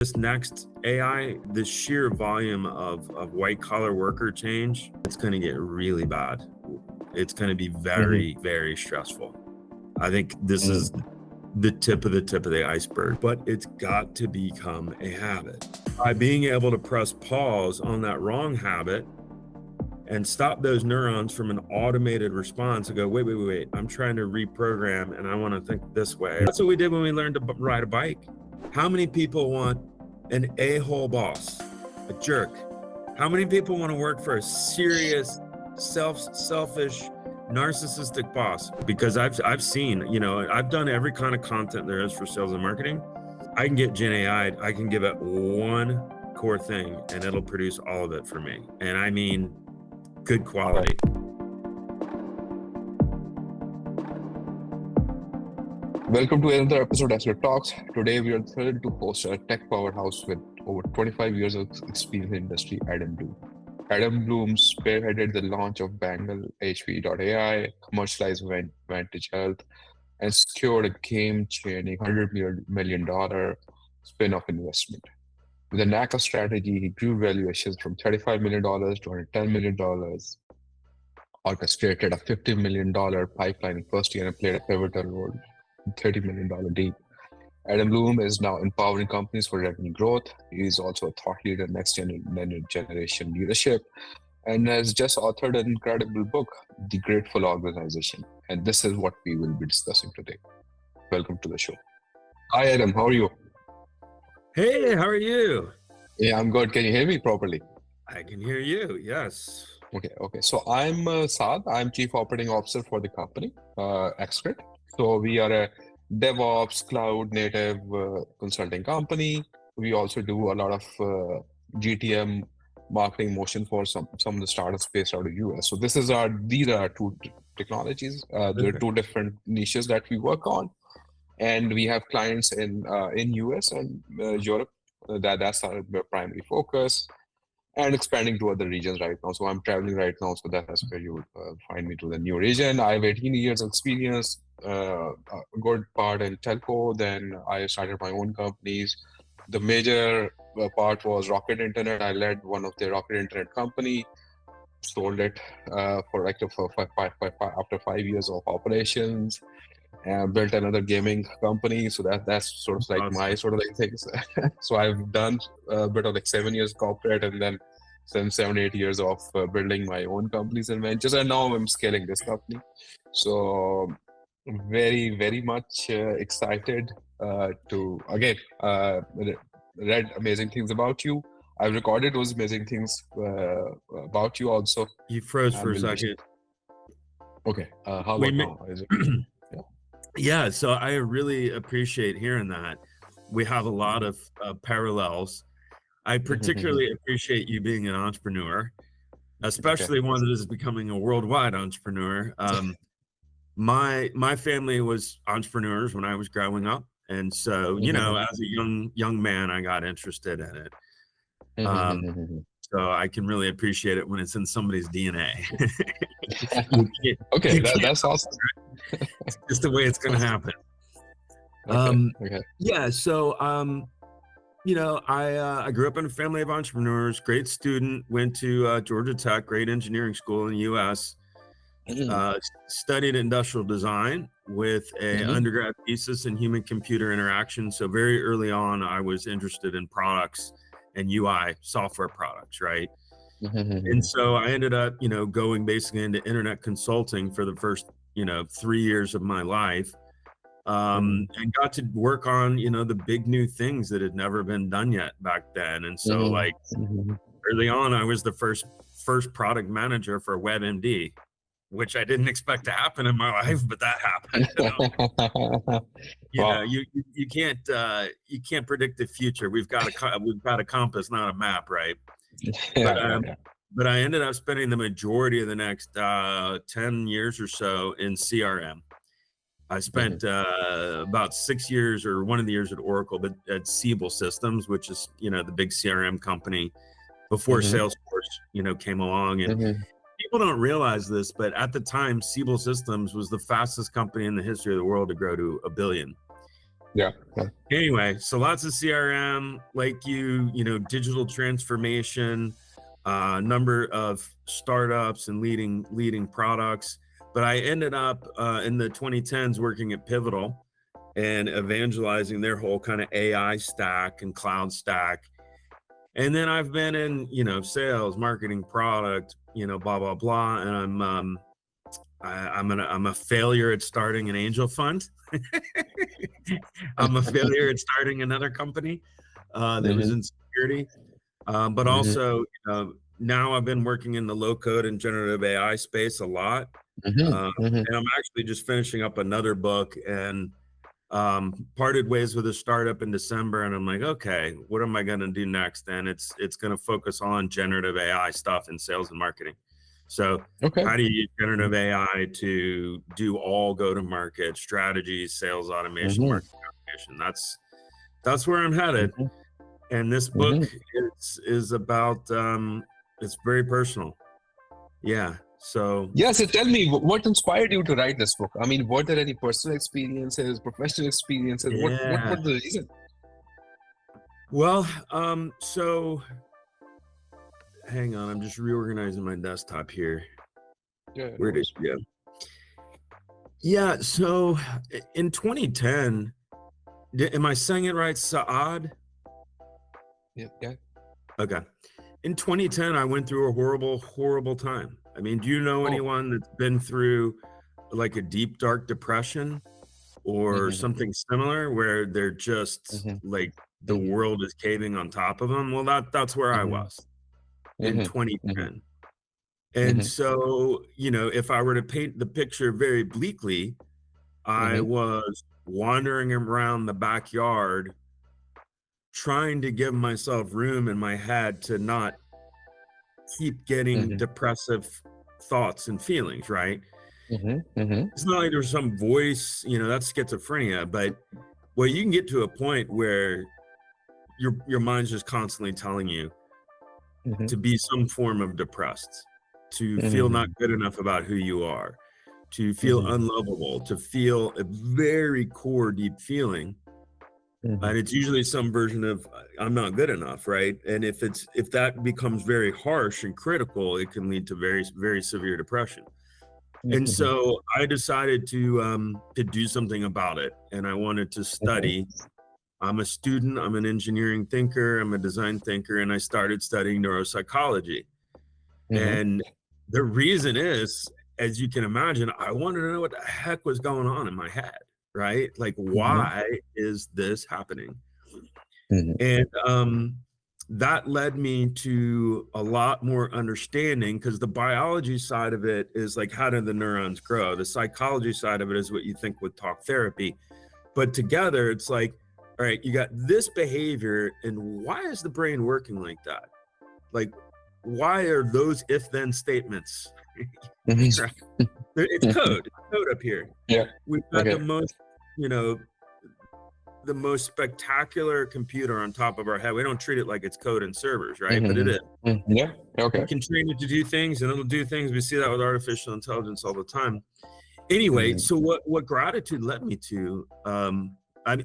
This next AI, the sheer volume of white collar worker change, it's going to get really bad. It's going to be very, very stressful. I think this is the tip of the iceberg, but it's got to become a habit. By being able to press pause on that wrong habit and stop those neurons from an automated response and go, wait, I'm trying to reprogram and I want to think this way. That's what we did when we learned to ride a bike. How many people want an a-hole boss, a jerk? How many people want to work for a serious, selfish, narcissistic boss? Because I've seen, I've done every kind of content there is for sales and marketing. I can get Gen AI, I can give it one core thing and it'll produce all of it for me. And I mean, good quality. Welcome to another episode of Expert Talks. Today we are thrilled to host a tech powerhouse with over 25 years of experience in the industry, Adam Bloom. Adam Bloom spearheaded the launch of Bangle HP.ai, commercialized Vantage Health, and secured a game-changing $100 million spin-off investment. With a knack of strategy, he grew valuations from $35 million to $110 million, orchestrated a $50 million pipeline in first year and played a pivotal role in $30 million deal. Adam Bloom is now empowering companies for revenue growth. He is also a thought leader in next generation leadership and has just authored an incredible book, The Grateful Organization. And this is what we will be discussing today. Welcome to the show. Hi, Adam. How are you? Hey, how are you? Yeah, I'm good. Can you hear me properly? I can hear you, yes. Okay. So I'm Saad. I'm Chief Operating Officer for the company, Expert. So we are a DevOps, cloud native consulting company. We also do a lot of GTM marketing motion for some of the startups based out of US. So these are our two technologies. There are two different niches that we work on, and we have clients in US and Europe. That's our primary focus, and expanding to other regions right now. So I'm traveling right now, so that's where you find me to the new region. I have 18 years of experience, a good part in telco. Then I started my own companies. The major part was Rocket Internet. I led one of the Rocket Internet company, sold it after 5 years of operations, and built another gaming company. So that's sort of like awesome. My sort of like things. So I've done a bit of like 7 years corporate, and then 7-8 years of building my own companies and ventures, and now I'm scaling this company. So very, very much excited to again read amazing things about you. I've recorded those amazing things about you also. You froze for a second. Okay, how about now? Is it? Yeah, so I really appreciate hearing that. We have a lot of parallels. I particularly appreciate you being an entrepreneur, especially one that is becoming a worldwide entrepreneur. My family was entrepreneurs when I was growing up, and so as a young man, I got interested in it. So I can really appreciate it when it's in somebody's DNA. That's awesome. It's just the way it's going to happen. Yeah, so I grew up in a family of entrepreneurs, great student, went to Georgia Tech, great engineering school in the US, studied industrial design with an undergrad thesis in human-computer interaction. So very early on, I was interested in products and UI software products, right? And so I ended up, going basically into internet consulting for the first, 3 years of my life. And got to work on, the big new things that had never been done yet back then. And so early on, I was the first product manager for WebMD, which I didn't expect to happen in my life, but that happened. You can't predict the future. We've got a compass, not a map, right? But I ended up spending the majority of the next 10 years or so in CRM. I spent about 6 years, or one of the years at Oracle, but at Siebel Systems, which is, the big CRM company before Salesforce, came along. And people don't realize this, but at the time, Siebel Systems was the fastest company in the history of the world to grow to $1 billion. Yeah. Anyway, so lots of CRM, like digital transformation, number of startups and leading products. But I ended up in the 2010s working at Pivotal and evangelizing their whole kind of AI stack and cloud stack. And then I've been in, sales, marketing, product, blah, blah, blah. And I'm a failure at starting an angel fund. I'm a failure at starting another company that was in security. But also, now I've been working in the low code and generative AI space a lot. And I'm actually just finishing up another book and parted ways with a startup in December. And I'm like, okay, what am I going to do next? And it's going to focus on generative AI stuff in sales and marketing. So how do you use generative AI to do all go-to-market strategies, sales automation, marketing automation? That's where I'm headed. And this book is about, it's very personal. Yeah. So tell me, what inspired you to write this book? I mean, were there any personal experiences, professional experiences? What was the reason? Well, so hang on, I'm just reorganizing my desktop here. Yeah, Where did you go? Yeah, so in 2010, am I saying it right, Saad? Yeah. Okay. In 2010, I went through a horrible time. I mean, do you know anyone that's been through like a deep, dark depression or something similar where they're just like the world is caving on top of them? Well, that's where I was in 2010. And so, if I were to paint the picture very bleakly, I was wandering around the backyard trying to give myself room in my head to not keep getting depressive thoughts and feelings, right? It's not like there's some voice, that's schizophrenia, but you can get to a point where your mind's just constantly telling you to be some form of depressed, to feel not good enough about who you are, to feel unlovable, to feel a very core deep feeling. And it's usually some version of I'm not good enough, right? And if that becomes very harsh and critical, it can lead to very, very severe depression. And so I decided to do something about it, and I wanted to study. I'm a student, I'm an engineering thinker, I'm a design thinker, and I started studying neuropsychology. And the reason is, as you can imagine, I wanted to know what the heck was going on in my head, right? Like, why is this happening? And that led me to a lot more understanding, because the biology side of it is like, how do the neurons grow? The psychology side of it is what you think with talk therapy. But together, it's like, all right, you got this behavior, and why is the brain working like that? Like, why are those if-then statements? It's code up here. Yeah. We've got the most, the most spectacular computer on top of our head. We don't treat it like it's code and servers, right? But it is. Yeah. Okay. We can train it to do things, and it'll do things. We see that with artificial intelligence all the time. Anyway, so what gratitude led me to, what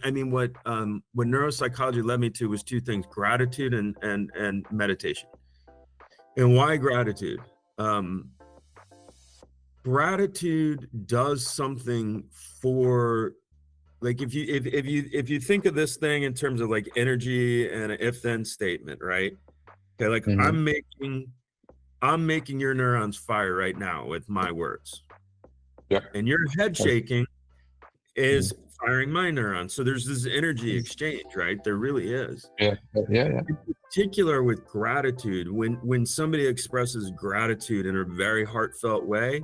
neuropsychology led me to was two things: gratitude and meditation. And why gratitude? Gratitude does something for, like, if you think of this thing in terms of like energy and an if-then statement, right? Okay, like I'm making your neurons fire right now with my words. Yeah. And your head shaking is firing my neurons. So there's this energy exchange, right? There really is. Yeah. In particular with gratitude, when somebody expresses gratitude in a very heartfelt way,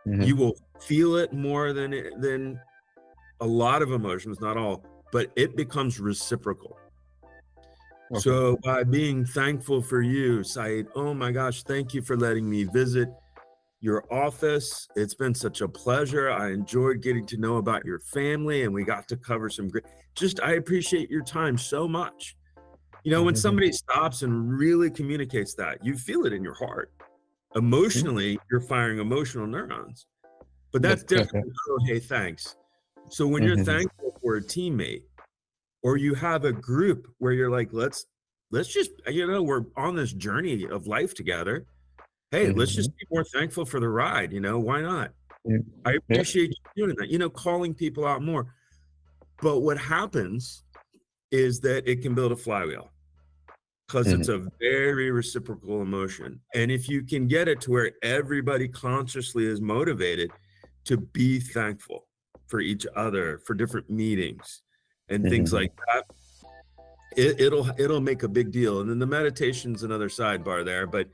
you will feel it more than a lot of emotions, not all, but it becomes reciprocal. Okay. So by being thankful for you, Saeed, oh my gosh, thank you for letting me visit your office. It's been such a pleasure. I enjoyed getting to know about your family, and we got to cover some great, I appreciate your time so much. When somebody stops and really communicates that, you feel it in your heart. Emotionally, you're firing emotional neurons. But that's different. Oh, hey, thanks. So when you're thankful for a teammate, or you have a group where you're like, let's just, we're on this journey of life together. Hey, let's just be more thankful for the ride. Why not? I appreciate you doing that, calling people out more. But what happens is that it can build a flywheel, because it's a very reciprocal emotion. And if you can get it to where everybody consciously is motivated to be thankful for each other, for different meetings and things like that, it'll make a big deal. And then the meditation's another sidebar there. But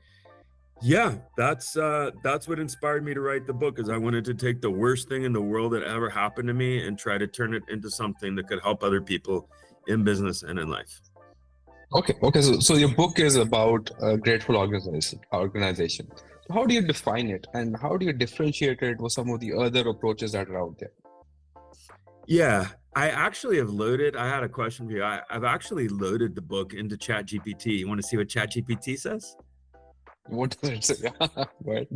yeah, that's what inspired me to write the book, is I wanted to take the worst thing in the world that ever happened to me and try to turn it into something that could help other people in business and in life. Okay. So your book is about a grateful organization. So how do you define it, and how do you differentiate it with some of the other approaches that are out there? Yeah, I actually have loaded. I had a question for you. I've actually loaded the book into ChatGPT. You want to see what ChatGPT says? What does it say? Right.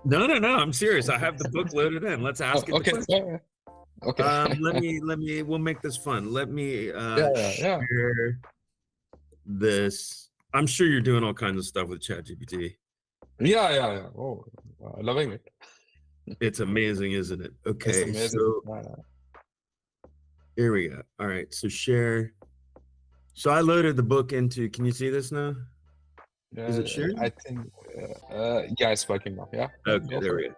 No. I'm serious. I have the book loaded in. Let's ask it. Okay. The question. Okay. We'll make this fun. Let me Yeah. share this. I'm sure you're doing all kinds of stuff with ChatGPT. Yeah. Oh, loving it. It's amazing, isn't it? Okay, It's amazing. so here we go. All right, so share. So I loaded the book into, can you see this now? Is it sharing? I think, yeah, it's working now. Yeah. Okay, there we go.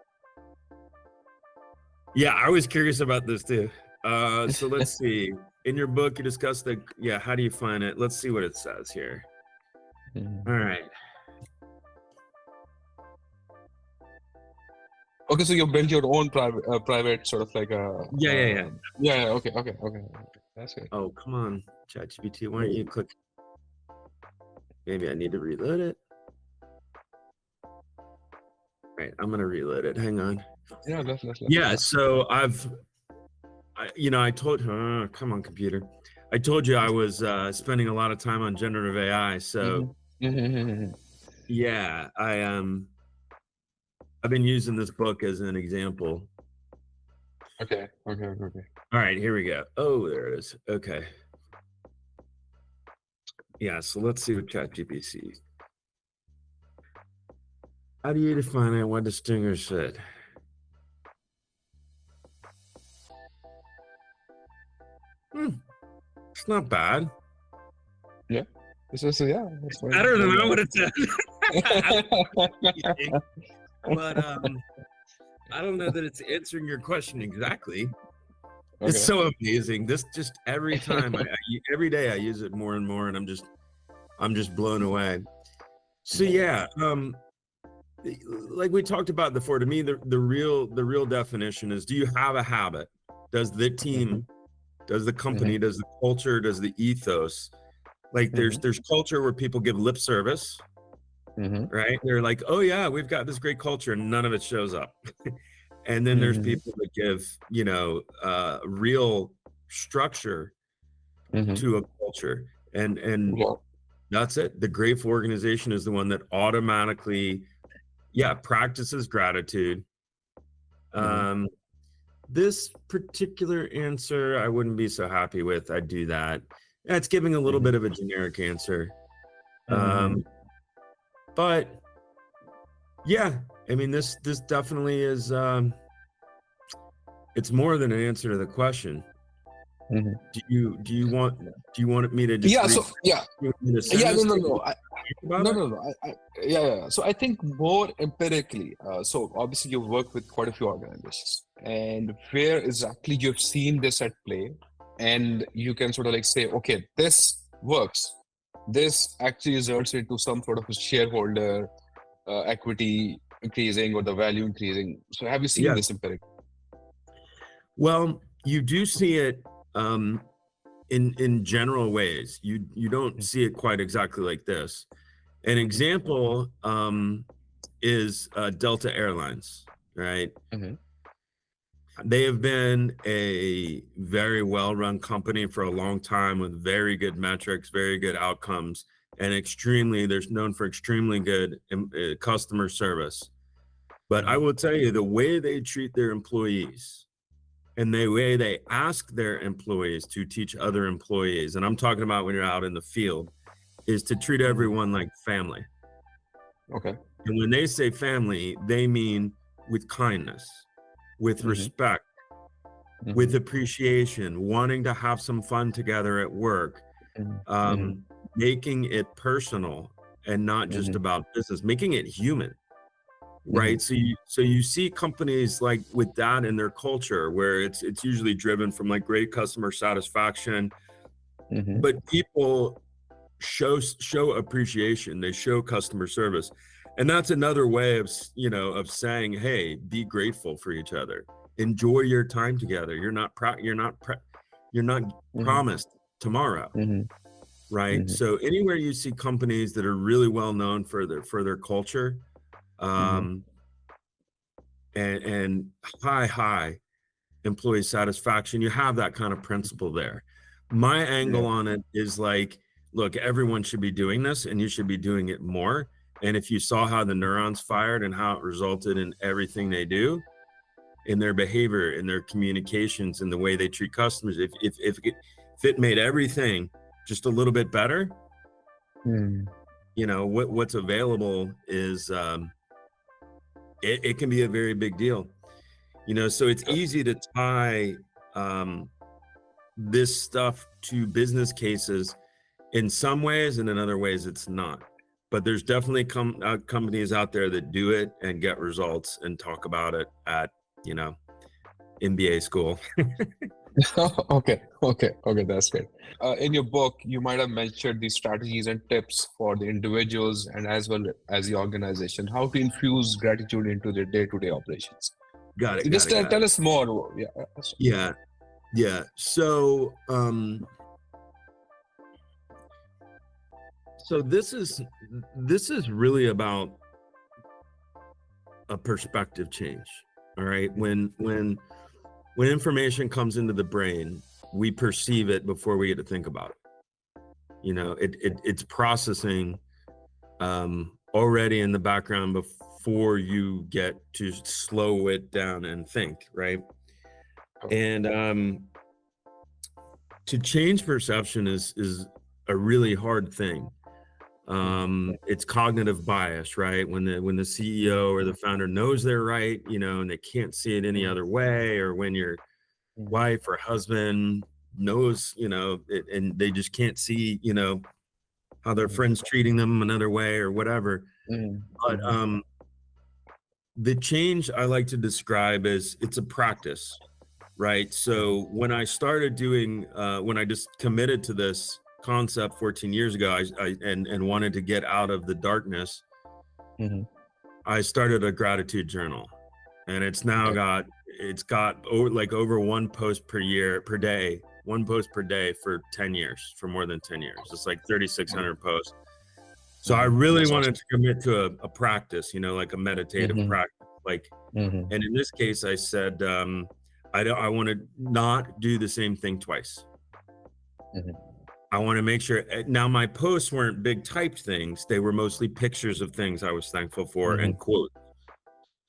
Yeah, I was curious about this too. So let's see. In your book, you discuss how do you find it? Let's see what it says here. All right. Okay, so you built your own private sort of like a. Yeah. Yeah. Okay. That's good. Oh, come on, ChatGPT. Why don't you click? Maybe I need to reload it. All right, I'm gonna reload it. Hang on. Yeah, let's. Yeah, so I told her, come on, computer. I told you I was spending a lot of time on generative AI. So yeah, I've been using this book as an example. Okay. All right, here we go. Oh, there it is. Okay. Yeah, so let's see what ChatGPT. How do you define it? What distinguishes it? It's not bad. Yeah. It's better than I would have said. But I don't know that it's answering your question exactly. Okay. It's so amazing. This just every time, every day I use it more and more, and I'm just blown away. So yeah, like we talked about before, to me, the real definition is: do you have a habit? Does the team, does the company, does the culture, does the ethos? Like there's culture where people give lip service, right? They're like, oh yeah, we've got this great culture, and none of it shows up. And then there's people that give, real structure to a culture, and that's it. The grateful organization is the one that automatically, practices gratitude. This particular answer, I wouldn't be so happy with. I'd do that. It's giving a little bit of a generic answer. But yeah, I mean, this definitely is, it's more than an answer to the question. Do you want me to just No. So I think more empirically, so obviously you've worked with quite a few organizations, and where exactly you've seen this at play, and you can sort of like say, okay, this works. This actually results into some sort of a shareholder equity increasing or the value increasing. So have you seen this empirically? Well, you do see it in general ways. You don't see it quite exactly like this. An example is Delta Airlines, right? They have been a very well-run company for a long time with very good metrics, very good outcomes, and they're known for extremely good customer service. But I will tell you, the way they treat their employees and the way they ask their employees to teach other employees, and I'm talking about when you're out in the field, is to treat everyone like family. Okay. And when they say family, they mean with kindness, with respect, with appreciation, wanting to have some fun together at work, making it personal and not just about business, making it human. Right. So you see companies like with that in their culture where it's usually driven from like great customer satisfaction, but people show appreciation, they show customer service. And that's another way of, of saying, hey, be grateful for each other. Enjoy your time together. You're not promised tomorrow. Right. So anywhere you see companies that are really well known for their culture, and high employee satisfaction, you have that kind of principle there. My angle on it is like, look, everyone should be doing this and you should be doing it more. And if you saw how the neurons fired and how it resulted in everything they do, in their behavior, in their communications, in the way they treat customers, if it made everything just a little bit better, what's available is it can be a very big deal. So it's easy to tie this stuff to business cases in some ways, and in other ways it's not. But there's definitely companies out there that do it and get results and talk about it at, MBA school. Okay, that's great. In your book, you might have mentioned the strategies and tips for the individuals and as well as the organization, how to infuse gratitude into their day-to-day operations. Got it. Just tell us more. Yeah. So, this is really about a perspective change. All right. When information comes into the brain, we perceive it before we get to think about it. It's processing already in the background before you get to slow it down and think, right? And to change perception is a really hard thing. It's cognitive bias, right? When the CEO or the founder knows they're right, and they can't see it any other way, or when your wife or husband knows, and they just can't see, how their friends treating them another way or whatever. But the change I like to describe as it's a practice, right? So when I started doing, when I just committed to this concept 14 years ago, and wanted to get out of the darkness, I started a gratitude journal, and it's now got over one post per day for 10 years, for more than 10 years. It's like 3,600 posts. So I really wanted to commit to a practice, like a meditative practice, and in this case, I said, I want to not do the same thing twice. I want to make sure. Now, my posts weren't big typed things. They were mostly pictures of things I was thankful for and quotes.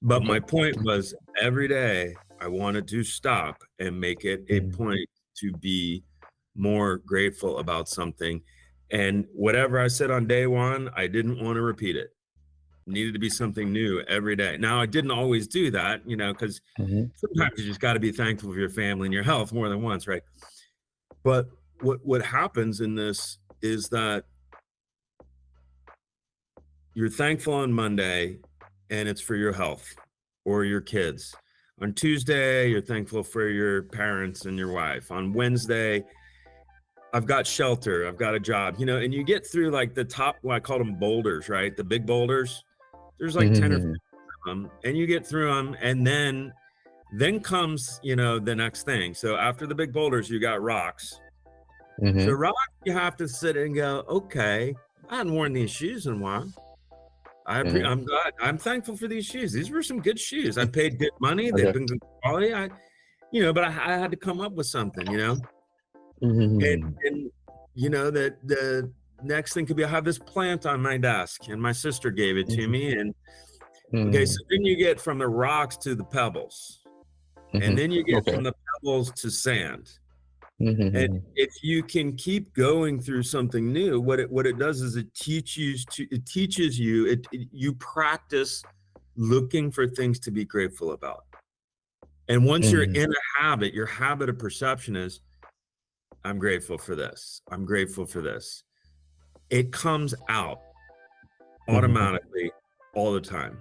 But my point was, every day I wanted to stop and make it a point to be more grateful about something. And whatever I said on day one, I didn't want to repeat it. It needed to be something new every day. Now, I didn't always do that, because sometimes you just got to be thankful for your family and your health more than once, right? But what happens in this is that you're thankful on Monday and it's for your health or your kids. On Tuesday, you're thankful for your parents and your wife. On Wednesday, I've got shelter, I've got a job, and you get through like the top, I call them boulders, right? The big boulders. There's like 10 or 15 of them, and you get through them, and then comes, the next thing. So after the big boulders, you got rocks. So rocks, you have to sit and go, okay, I hadn't worn these shoes in a while. I'm glad. I'm thankful for these shoes. These were some good shoes. I paid good money. They've been good quality. But I had to come up with something, and that the next thing could be, I have this plant on my desk and my sister gave it to me. And okay, so then you get from the rocks to the pebbles, and then you get from the pebbles to sand. Mm-hmm. And if you can keep going through something new, what it does is it teaches you, you practice looking for things to be grateful about. And once you're in a habit, your habit of perception is, I'm grateful for this. I'm grateful for this. It comes out automatically all the time.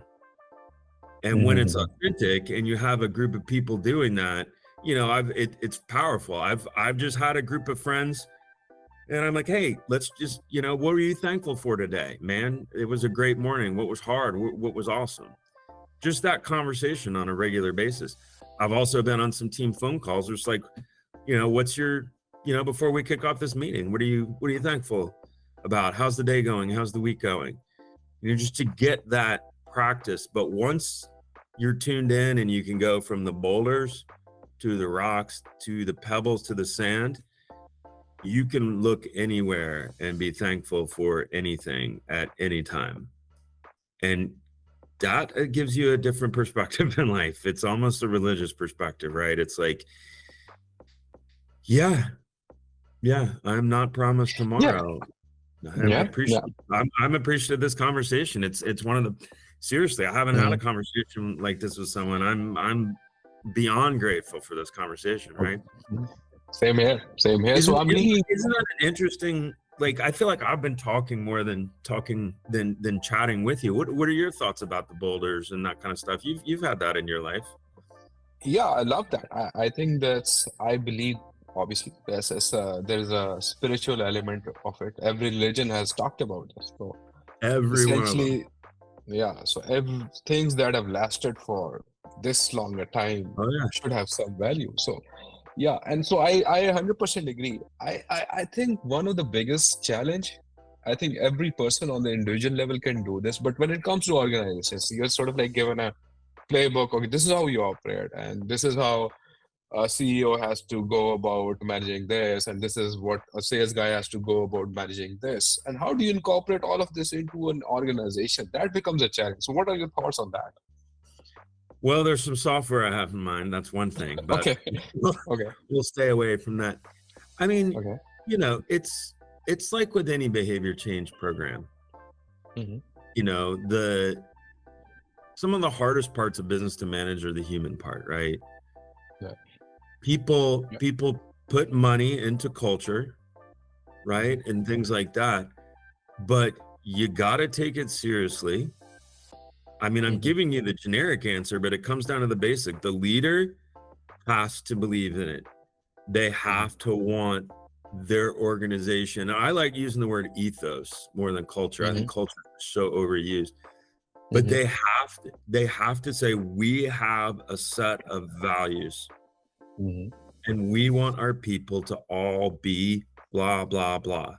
And when it's authentic and you have a group of people doing that, you know, it's powerful. I've just had a group of friends and I'm like, hey, let's just, you know, what were you thankful for today, man? It was a great morning. What was hard? What was awesome? Just that conversation on a regular basis. I've also been on some team phone calls. It's like, you know, what's your, you know, before we kick off this meeting, what are you thankful about? How's the day going? How's the week going? You know, just to get that practice. But once you're tuned in and you can go from the boulders to the rocks, to the pebbles, to the sand, you can look anywhere and be thankful for anything at any time. And that gives you a different perspective in life. It's almost a religious perspective, right? It's like, yeah, I'm not promised tomorrow. I'm appreciative of this conversation. It's one of the, seriously, I haven't had a conversation like this with someone. I'm beyond grateful for this conversation, right? Same here. Isn't that an interesting, like, I feel like I've been talking more than chatting with you. What are your thoughts about the boulders and that kind of stuff? You've had that in your life. Yeah, I love that. I think I believe, obviously, there's a spiritual element of it. Every religion has talked about this. So Every one of them. Yeah. So things that have lasted for this long a time should have some value. So yeah, and so I 100% agree. I think one of the biggest challenge, I think every person on the individual level can do this, but when it comes to organizations, you're sort of like given a playbook. Okay, this is how you operate, and this is how a CEO has to go about managing this, and this is what a sales guy has to go about managing this. And how do you incorporate all of this into an organization? That becomes a challenge. So what are your thoughts on that? Well, there's some software I have in mind. That's one thing, but okay. We'll stay away from that. I mean, you know, it's like with any behavior change program. You know, some of the hardest parts of business to manage are the human part, right? Yeah. People put money into culture, right? And things like that. But you got to take it seriously. I mean, I'm giving you the generic answer, but it comes down to the basic. The leader has to believe in it. They have to want their organization. I like using the word ethos more than culture. I think culture is so overused. But they have to say, we have a set of values. And we want our people to all be blah, blah, blah.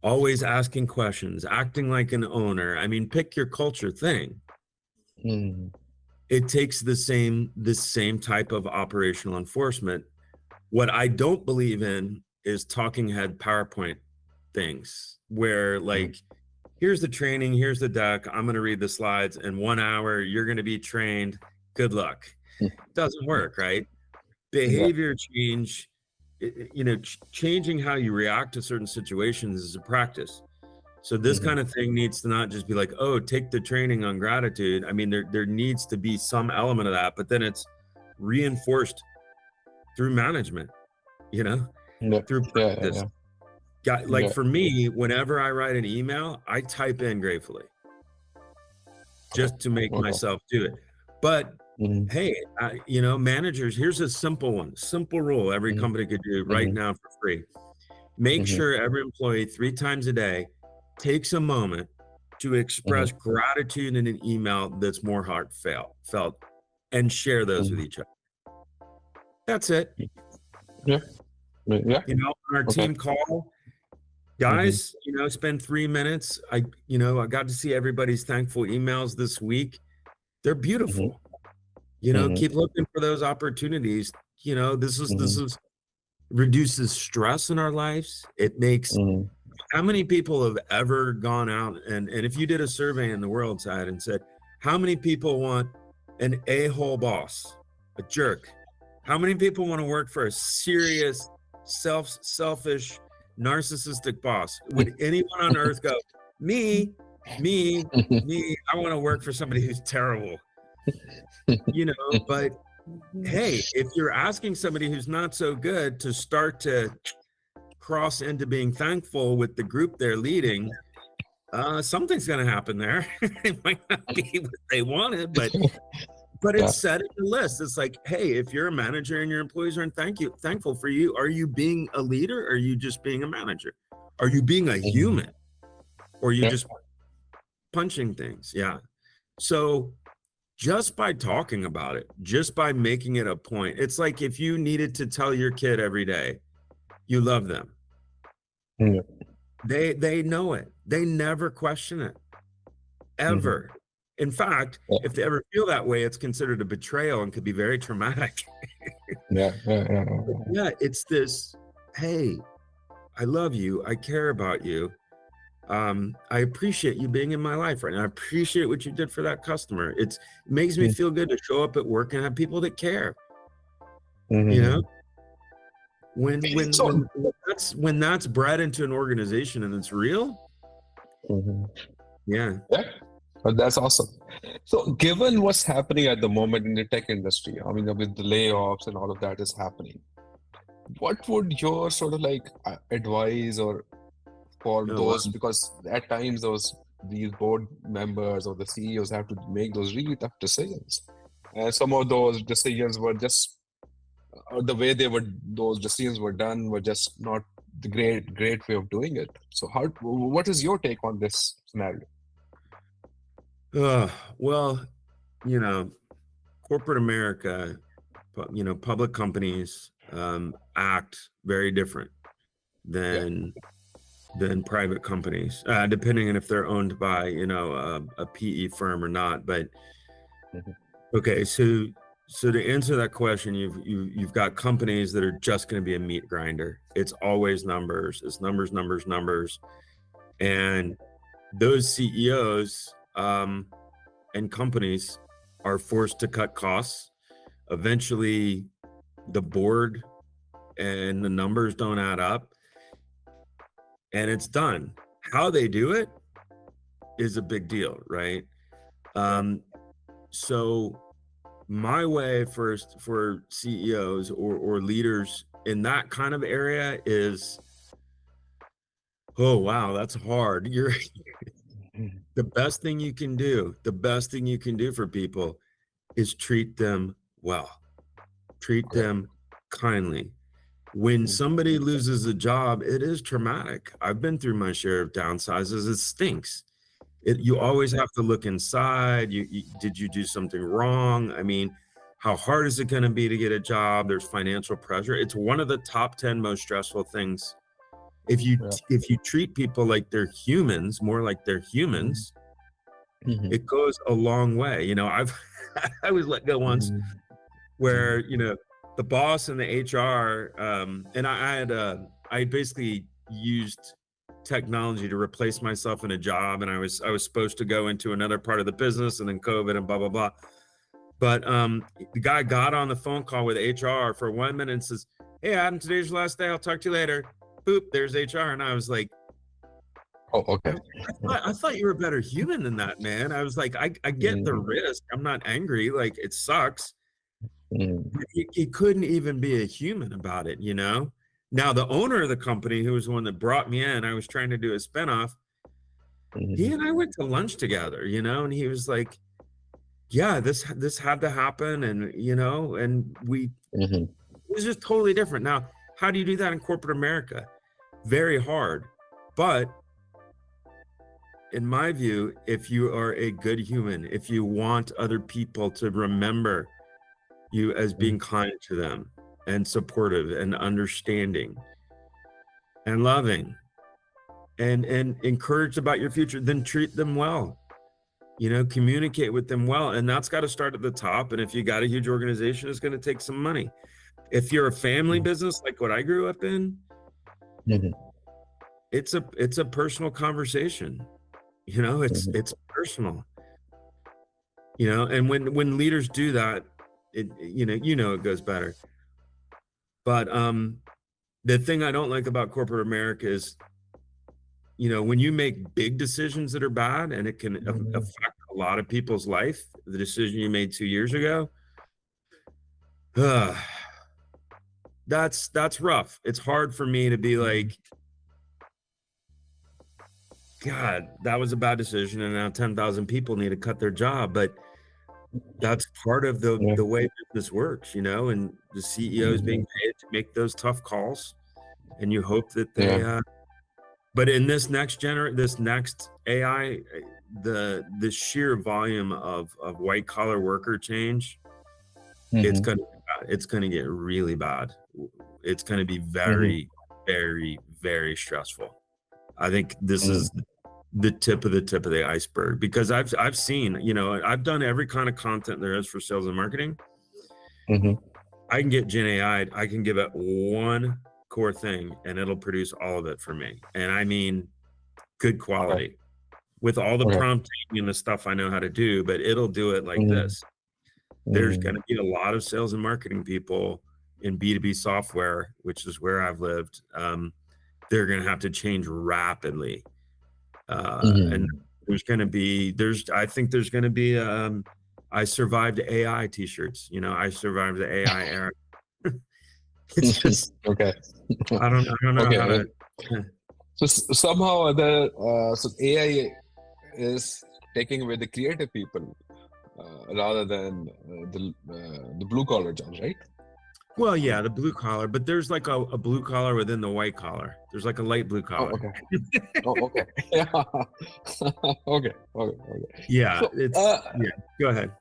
Always asking questions, acting like an owner. I mean, pick your culture thing. It takes the same type of operational enforcement. What I don't believe in is talking head PowerPoint things where, like, here's the training, here's the deck, I'm going to read the slides in 1 hour, you're going to be trained, good luck. It doesn't work, right? Behavior change, you know, changing how you react to certain situations is a practice. So this kind of thing needs to not just be like, oh, take the training on gratitude. I mean, there needs to be some element of that, but then it's reinforced through management, you know, through practice. For me, whenever I write an email, I type in gratefully just to make myself do it. But hey, you know, managers, here's a simple rule every company could do right now for free. Make sure every employee 3 times a day takes a moment to express gratitude in an email that's more heartfelt and share those with each other. That's it. You know, on our team call, guys, you know, spend 3 minutes. I got to see everybody's thankful emails this week. They're beautiful. You know, keep looking for those opportunities. You know, this is reduces stress in our lives. It makes, how many people have ever gone out and if you did a survey in the world side and said, how many people want an a-hole boss, a jerk? How many people want to work for a serious, selfish, narcissistic boss? Would anyone on earth go, me, me, me, I want to work for somebody who's terrible, but hey, if you're asking somebody who's not so good to start to cross into being thankful with the group they're leading, something's going to happen there. It might not be what they wanted, but it's set in the list. It's like, hey, if you're a manager and your employees are thankful for you, are you being a leader? Or are you just being a manager? Are you being a human? Or are you just punching things? Yeah. So just by talking about it, just by making it a point, it's like if you needed to tell your kid every day you love them. Yeah. They know it. They never question it, ever. In fact, if they ever feel that way, it's considered a betrayal and could be very traumatic. Yeah. It's this, hey, I love you. I care about you. I appreciate you being in my life right now. I appreciate what you did for that customer. It makes me feel good to show up at work and have people that care. When that's bred into an organization and it's real. Yeah. That's awesome. So given what's happening at the moment in the tech industry, I mean, with the layoffs and all of that is happening, what would your sort of like advice or for those, because at times these board members or the CEOs have to make those really tough decisions. And some of those decisions were just the way those decisions were done were just not the great way of doing it. So what is your take on this scenario? Well, corporate America, public companies act very different than private companies, depending on if they're owned by, a PE firm or not. But okay, so to answer that question, you've got companies that are just going to be a meat grinder. It's always numbers. It's numbers. And those CEOs and companies are forced to cut costs. Eventually, the board and the numbers don't add up, and it's done. How they do it is a big deal, right? So my way for CEOs or leaders in that kind of area is, oh wow, that's hard. The best thing you can do for people is treat them well, treat them kindly. When somebody loses a job, it is traumatic. I've been through my share of downsizes. It stinks. You always have to look inside. Did you do something wrong? I mean, how hard is it going to be to get a job? There's financial pressure. It's one of the top 10 most stressful things. If you treat people like they're humans, more like they're humans, it goes a long way. I was let go once where, the boss and the HR, and I basically used technology to replace myself in a job, and I was supposed to go into another part of the business, and then COVID and blah blah blah. But the guy got on the phone call with HR for 1 minute and says, "Hey Adam, today's your last day. I'll talk to you later." Boop, there's HR, and I was like, "Oh, okay. I thought you were a better human than that, man." I was like, I get the risk. I'm not angry. Like, it sucks. He couldn't even be a human about it, Now, the owner of the company, who was the one that brought me in, I was trying to do a spinoff. He and I went to lunch together, and he was like, "Yeah, this had to happen," and and it was just totally different. Now, how do you do that in corporate America? Very hard, but in my view, if you are a good human, if you want other people to remember you as being kind to them and supportive and understanding and loving and encouraged about your future, then treat them well, communicate with them well. And that's got to start at the top. And if you got a huge organization, it's going to take some money. If you're a family business, like what I grew up in, it's a personal conversation, it's personal, and when leaders do that, it goes better. But the thing I don't like about corporate America is, when you make big decisions that are bad and it can affect a lot of people's life, the decision you made 2 years ago, that's rough. It's hard for me to be like, God, that was a bad decision, and now 10,000 people need to cut their job. But that's part of the way business works, and the CEO is being paid to make those tough calls, and you hope that they. But in this next AI, the sheer volume of white collar worker change, it's gonna get really bad. It's gonna be very, very, very stressful. I think this is the tip of the iceberg, because I've seen, I've done every kind of content there is for sales and marketing. I can get Gen AI, I can give it one core thing and it'll produce all of it for me. And I mean, good quality with all the prompting and the stuff I know how to do, but it'll do it like this. There's going to be a lot of sales and marketing people in B2B software, which is where I've lived. They're going to have to change rapidly. And I think there's going to be, I survived AI t-shirts, I survived the AI era. It's just, I don't know how to. So somehow or other, so AI is taking away the creative people rather than the blue collar jobs, right? Well, yeah, the blue collar, but there's like a blue collar within the white collar. There's like a light blue collar. Okay. Yeah. Okay. Yeah, so, go ahead.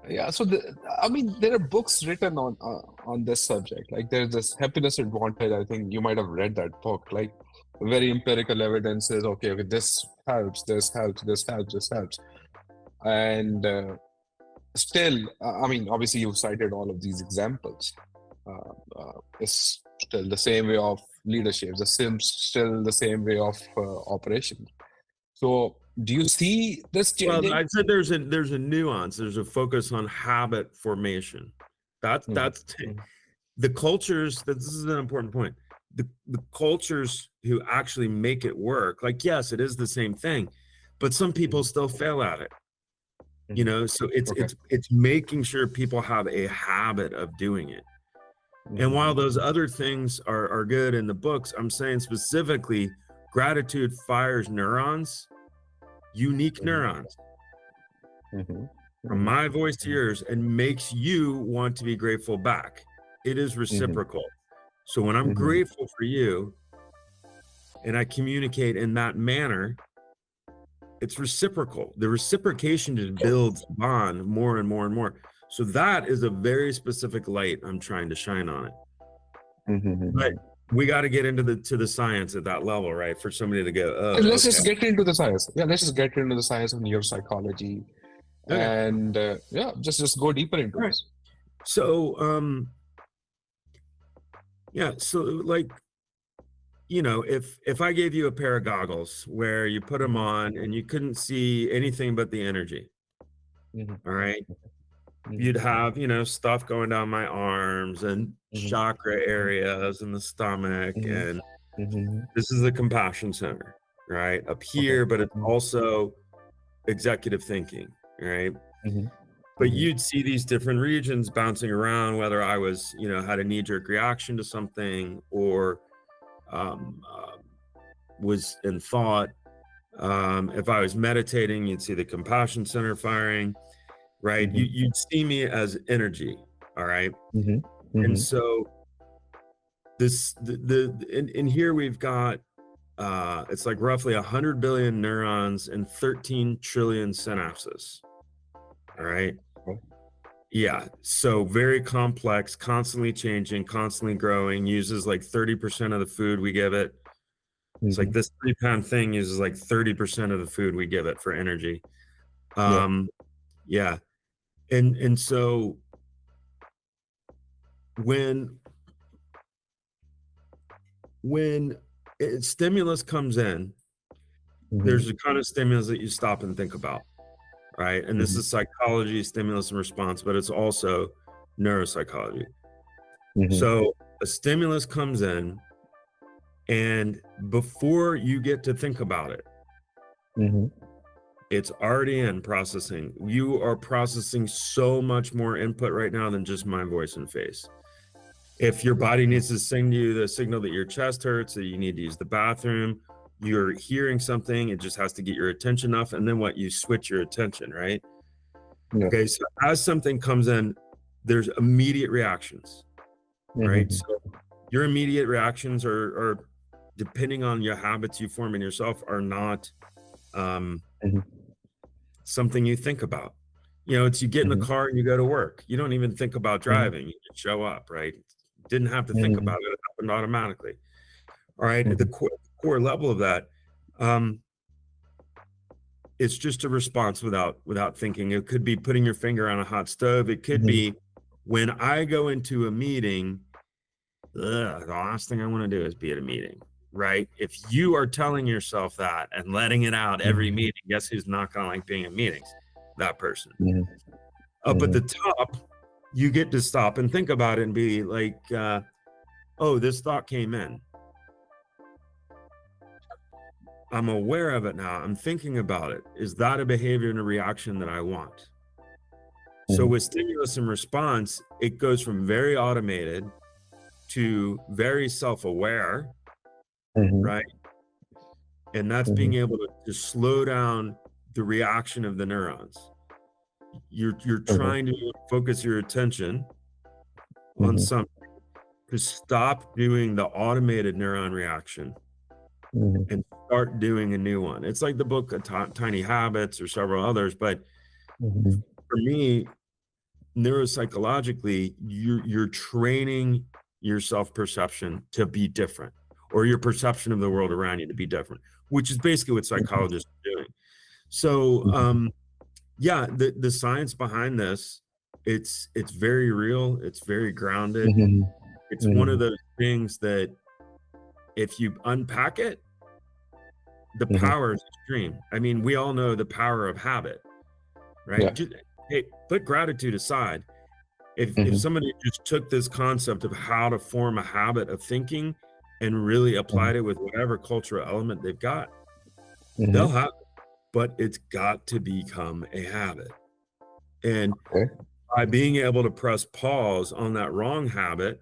Yeah, so there are books written on this subject. Like there's this Happiness Advantage. I think you might have read that book. Like very empirical evidence is okay, this helps, this helps, this helps, this helps, and still, obviously you've cited all of these examples. It's still the same way of leadership, still the same way of operation. So do you see this changing? Well, I said there's a nuance. There's a focus on habit formation. That's the cultures. This is an important point. The cultures who actually make it work. Like, yes, it is the same thing, but some people still fail at it. So it's making sure people have a habit of doing it. And while those other things are good in the books, I'm saying specifically, gratitude fires neurons, unique neurons, from my voice to yours, and makes you want to be grateful back. It is reciprocal. So when I'm grateful for you and I communicate in that manner, it's reciprocal. The reciprocation just builds bond more and more and more. So that is a very specific light I'm trying to shine on it. But we got to get into the science at that level, right? For somebody to go, oh, let's just get into the science. Yeah, let's just get into the science of neuropsychology, and just go deeper into this. So, so like, if I gave you a pair of goggles where you put them on and you couldn't see anything but the energy, all right, you'd have, stuff going down my arms and chakra areas in the stomach. And this is the compassion center, right? Up here, but it's also executive thinking, right? But you'd see these different regions bouncing around, whether I was, had a knee-jerk reaction to something or was in thought. If I was meditating, you'd see the compassion center firing, right? You'd see me as energy, all right? And so in here we've got, it's like roughly 100 billion neurons and 13 trillion synapses, all right? Yeah, so very complex, constantly changing, constantly growing, uses like 30% of the food we give it. It's like this 3-pound thing uses like 30% of the food we give it for energy. And so when stimulus comes in, there's a kind of stimulus that you stop and think about, right? And this is psychology, stimulus and response, but it's also neuropsychology. So A stimulus comes in, and before you get to think about it, it's already in processing. You are processing so much more input right now than just my voice and face. If your body needs to send you the signal that your chest hurts, that you need to use the bathroom, you're hearing something, it just has to get your attention enough. And then what, you switch your attention, right? Yeah. Okay, so as something comes in, there's immediate reactions, right? So your immediate reactions are depending on your habits you form in yourself, are not something you think about. You know, it's you get in the car and you go to work. You don't even think about driving. You just show up, right? Didn't have to think about it. It happened automatically. All right. At the core level of that, it's just a response without thinking. It could be putting your finger on a hot stove. It could be when I go into a meeting, the last thing I want to do is be at a meeting, right? If you are telling yourself that and letting it out every meeting, guess who's not going to like being in meetings? That person. Up at the top, you get to stop and think about it and be like, oh, this thought came in. I'm aware of it now. I'm thinking about it. Is that a behavior and a reaction that I want? So with stimulus and response, it goes from very automated to very self-aware, right? And that's being able to slow down the reaction of the neurons. You're trying to focus your attention on something to stop doing the automated neuron reaction and start doing a new one. It's like the book Tiny Habits or several others, but for me, neuropsychologically, you're training your self-perception to be different, or your perception of the world around you to be different, which is basically what psychologists are doing. So yeah, the science behind this, it's very real, it's very grounded. It's one of those things that if you unpack it, the power is extreme. I mean, we all know the power of habit, right? Yeah. Just, hey, put gratitude aside. If somebody just took this concept of how to form a habit of thinking and really applied it with whatever cultural element they've got, they'll have it, but it's got to become a habit. And by being able to press pause on that wrong habit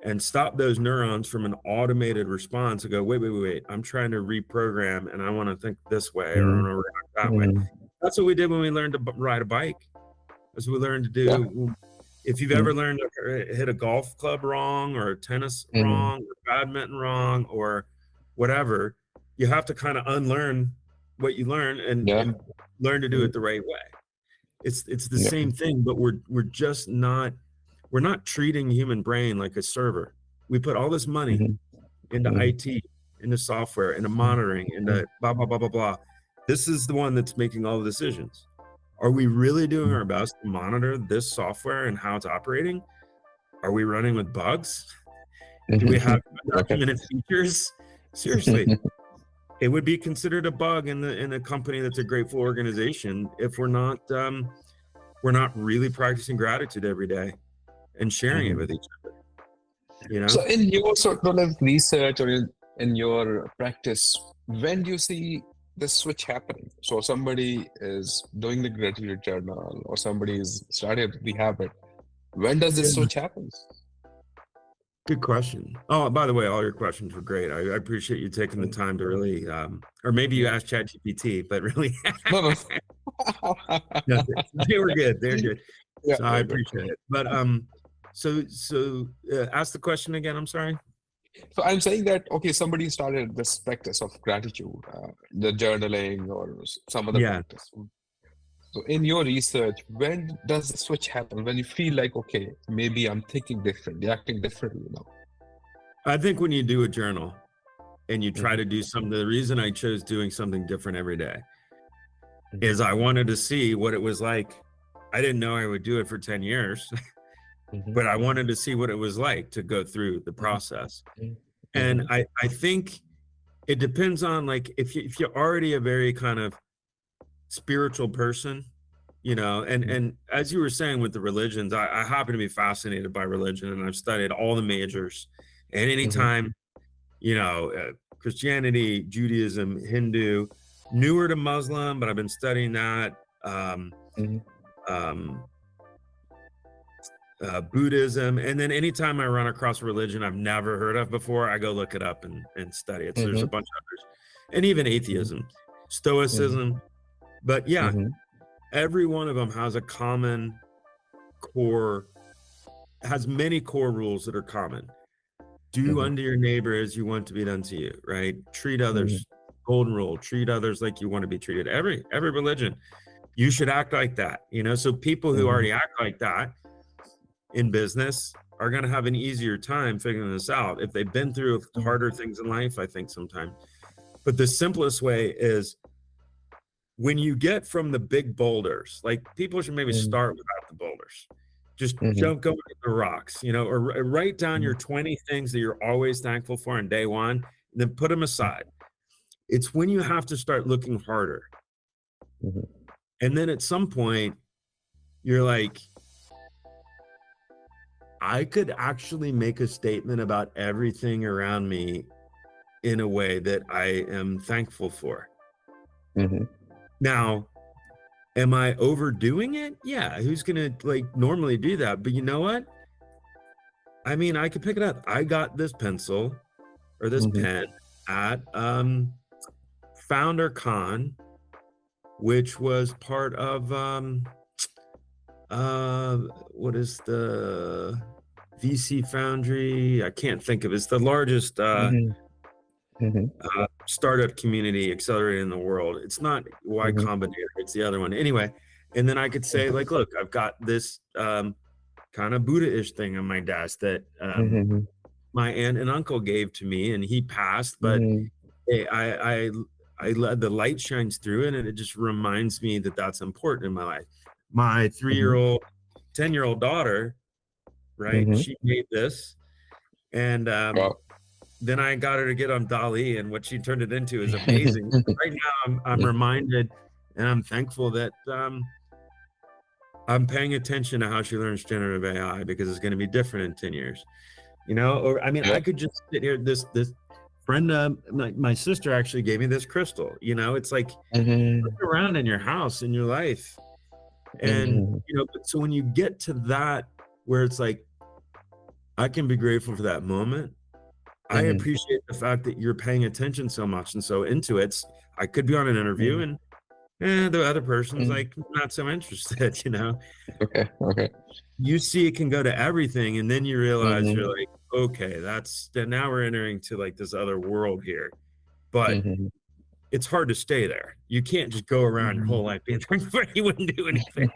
and stop those neurons from an automated response and go, wait, I'm trying to reprogram and I want to think this way or I want to react that way. That's what we did when we learned to ride a bike. That's what we learned to do. Yeah. If you've ever learned to hit a golf club wrong or tennis wrong or badminton wrong or whatever, you have to kind of unlearn what you learn and learn to do it the right way. It's the same thing, but we're just not, we're not treating human brain like a server. We put all this money into IT, into software, into monitoring, into blah, blah, blah, blah, blah. This is the one that's making all the decisions. Are we really doing our best to monitor this software and how it's operating? Are we running with bugs? Do we have documented features? Seriously, it would be considered a bug in a company that's a grateful organization if we're not really practicing gratitude every day and sharing it with each other. You know. So, in your sort of research or in your practice, when do you see the switch happening? So somebody is doing the gratitude journal or somebody is started the habit. When does this switch happen? Good question. Oh, by the way, all your questions were great. I appreciate you taking the time to really, or maybe you asked ChatGPT, but really, no. they were good. They're good. Yeah, so I appreciate it. But so ask the question again. I'm sorry. So I'm saying that, okay, somebody started this practice of gratitude, the journaling or some other practice. So in your research, when does the switch happen? When you feel like, okay, maybe I'm thinking differently, acting differently now? I think when you do a journal and you try to do something, the reason I chose doing something different every day is I wanted to see what it was like. I didn't know I would do it for 10 years, but I wanted to see what it was like to go through the process. And I think it depends on, like, if you're already a very kind of spiritual person, And as you were saying with the religions, I happen to be fascinated by religion, and I've studied all the majors. And anytime, Christianity, Judaism, Hindu, newer to Muslim, but I've been studying that. Mhm. Buddhism, and then anytime I run across a religion I've never heard of before, I go look it up and study it. So there's a bunch of others, and even atheism, stoicism. But yeah, every one of them has a common core, has many core rules that are common. Do unto your neighbor as you want to be done to you, right? Treat others, golden rule, treat others like you want to be treated. Every religion, you should act like that, so people who already act like that in business are going to have an easier time figuring this out if they've been through harder things in life, I think, sometimes. But the simplest way is, when you get from the big boulders, like, people should maybe start without the boulders. Just don't go into the rocks, or write down your 20 things that you're always thankful for on day one, and then put them aside. It's when you have to start looking harder. And then at some point, you're like, I could actually make a statement about everything around me in a way that I am thankful for. Now, am I overdoing it? Yeah, who's gonna normally do that? But you know what? I mean, I could pick it up. I got this pencil or this pen at Founder Con, which was part of what is the VC Foundry? I can't think of it. It's the largest startup community accelerator in the world. It's not Y Combinator, it's the other one. Anyway, and then I could say, like, look, I've got this kind of Buddha-ish thing on my desk that my aunt and uncle gave to me, and he passed, but hey, I let the light shines through it, and it just reminds me that that's important in my life. My 3-year-old, 10-year-old daughter, right? She made this, and then I got her to get on DALL-E, and what she turned it into is amazing. Right now, I'm reminded, and I'm thankful that I'm paying attention to how she learns generative AI, because it's going to be different in 10 years. Or I mean, I could just sit here. This friend, my sister actually gave me this crystal. It's like, look around in your house, in your life, and so when you get to that, where it's like, I can be grateful for that moment. I appreciate the fact that you're paying attention so much and so into it. I could be on an interview and the other person's like not so interested, Okay. You see, it can go to everything, and then you realize you're like, okay, now we're entering to like this other world here. But it's hard to stay there. You can't just go around your whole life being thankful for you wouldn't do anything.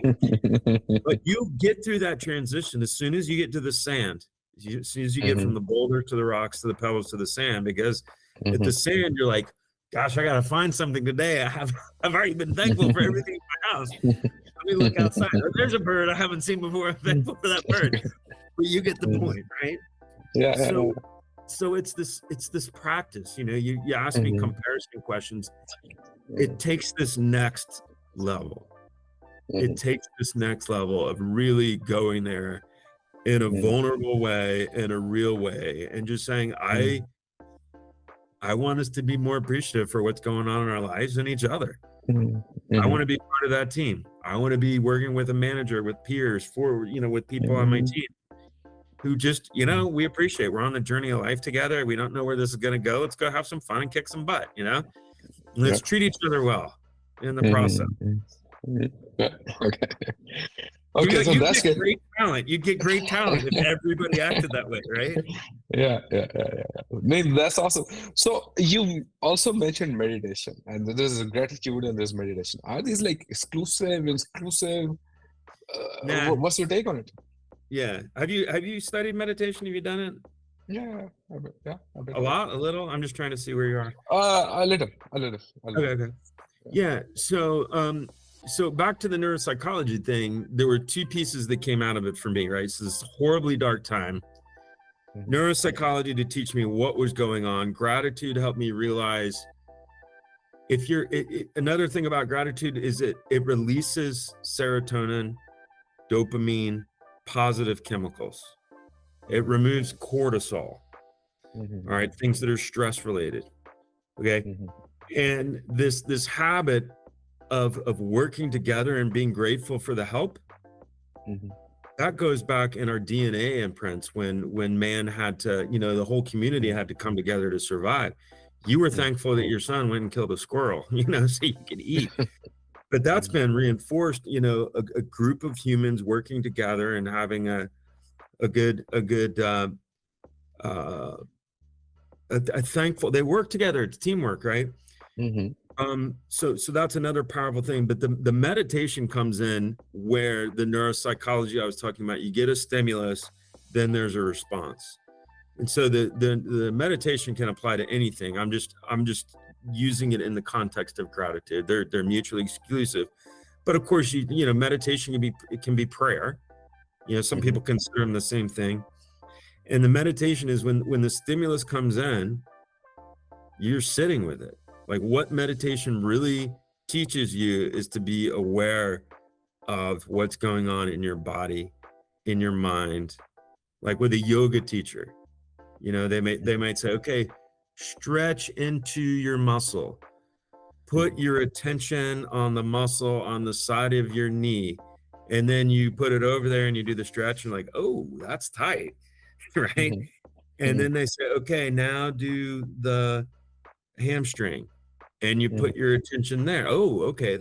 But you get through that transition as soon as you get to the sand. As soon as you get from the boulder to the rocks to the pebbles to the sand, because at the sand you're like, gosh, I gotta find something today. I've already been thankful for everything in my house. Let me look outside. Oh, there's a bird I haven't seen before. I'm thankful for that bird. But you get the point, right? Yeah. So it's this practice. You ask me comparison questions. It takes this next level. It takes this next level of really going there in a vulnerable way, in a real way, and just saying, I want us to be more appreciative for what's going on in our lives and each other. I want to be part of that team. I want to be working with a manager, with peers, with people on my team who just, we appreciate. We're on the journey of life together. We don't know where this is going to go. Let's go have some fun and kick some butt, Let's treat each other well in the process. Okay, so that's good. Great talent. You get great talent if everybody acted that way, right? Yeah. Maybe that's awesome. So you also mentioned meditation, and there's gratitude and there's meditation. Are these like exclusive? Nah. What's your take on it? Yeah. Have you studied meditation? Have you done it? Yeah. A lot, a little. I'm just trying to see where you are. A little. Okay. Yeah. So back to the neuropsychology thing, there were two pieces that came out of it for me, right? So this horribly dark time, neuropsychology to teach me what was going on, gratitude helped me realize if you're another thing about gratitude is it releases serotonin, dopamine, positive chemicals. It removes cortisol. Mhm. All right, things that are stress related. Okay. Mhm. And this habit of working together and being grateful for the help, Mhm. that goes back in our DNA imprints when man had to, the whole community had to come together to survive. You were Mhm. thankful that your son went and killed a squirrel, so you could eat. But that's Mhm. been reinforced, a group of humans working together and having a good uh, a thankful, they work together. It's teamwork, right? Mhm. So that's another powerful thing. But the meditation comes in where the neuropsychology I was talking about, you get a stimulus, then there's a response. And so the meditation can apply to anything. I'm just using it in the context of gratitude. They're mutually exclusive. But of course, meditation can be prayer. Some Mhm. people consider them the same thing. And the meditation is when the stimulus comes in, you're sitting with it. Like what meditation really teaches you is to be aware of what's going on in your body, in your mind. Like with a yoga teacher, they might say, okay, stretch into your muscle. Put your attention on the muscle on the side of your knee. And then you put it over there and you do the stretch and like, oh, that's tight. Right. Mhm. And Mhm. then they say, okay, now do the hamstring and you Mhm. put your attention there. Oh, okay,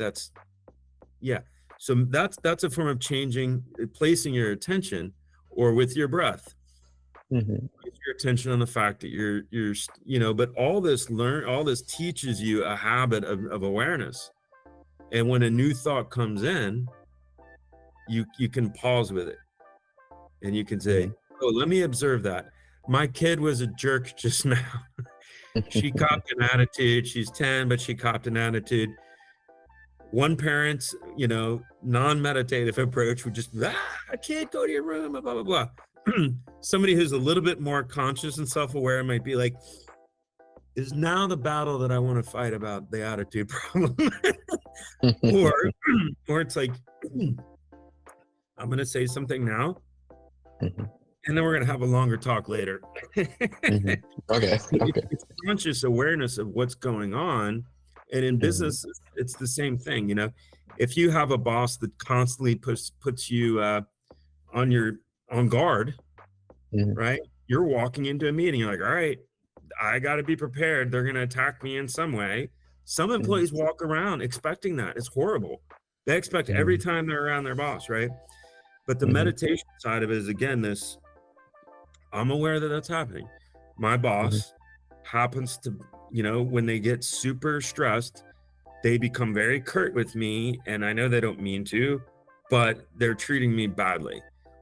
yeah. So that's a form of placing your attention, or with your breath, Mhm. place your attention on the fact that but all this teaches you a habit of awareness. And when a new thought comes in, you can pause with it and you can say, Mhm. oh, let me observe that. My kid was a jerk just now. She copped an attitude. She's 10, but she copped an attitude. One parent's, non-meditative approach would just, kid, go to your room, blah, blah, blah. Somebody who's a little bit more conscious and self-aware might be like, is now the battle that I want to fight about the attitude problem? or, or it's like, I'm going to say something now, Mhm. and then we're going to have a longer talk later. Mhm. Okay. Okay. It's conscious awareness of what's going on. And in Mhm. business, it's the same thing. If you have a boss that constantly puts you on guard, Mhm. right? You're walking into a meeting, you're like, all right, I got to be prepared. They're going to attack me in some way. Some Mhm. employees walk around expecting that. It's horrible. They expect every Mhm. time they're around their boss, right? But the Mhm. meditation side of it is, again, I'm aware that that's happening. My Mhm. boss happens to, when they get super stressed, they become very curt with me. And I know they don't mean to, but they're treating me badly.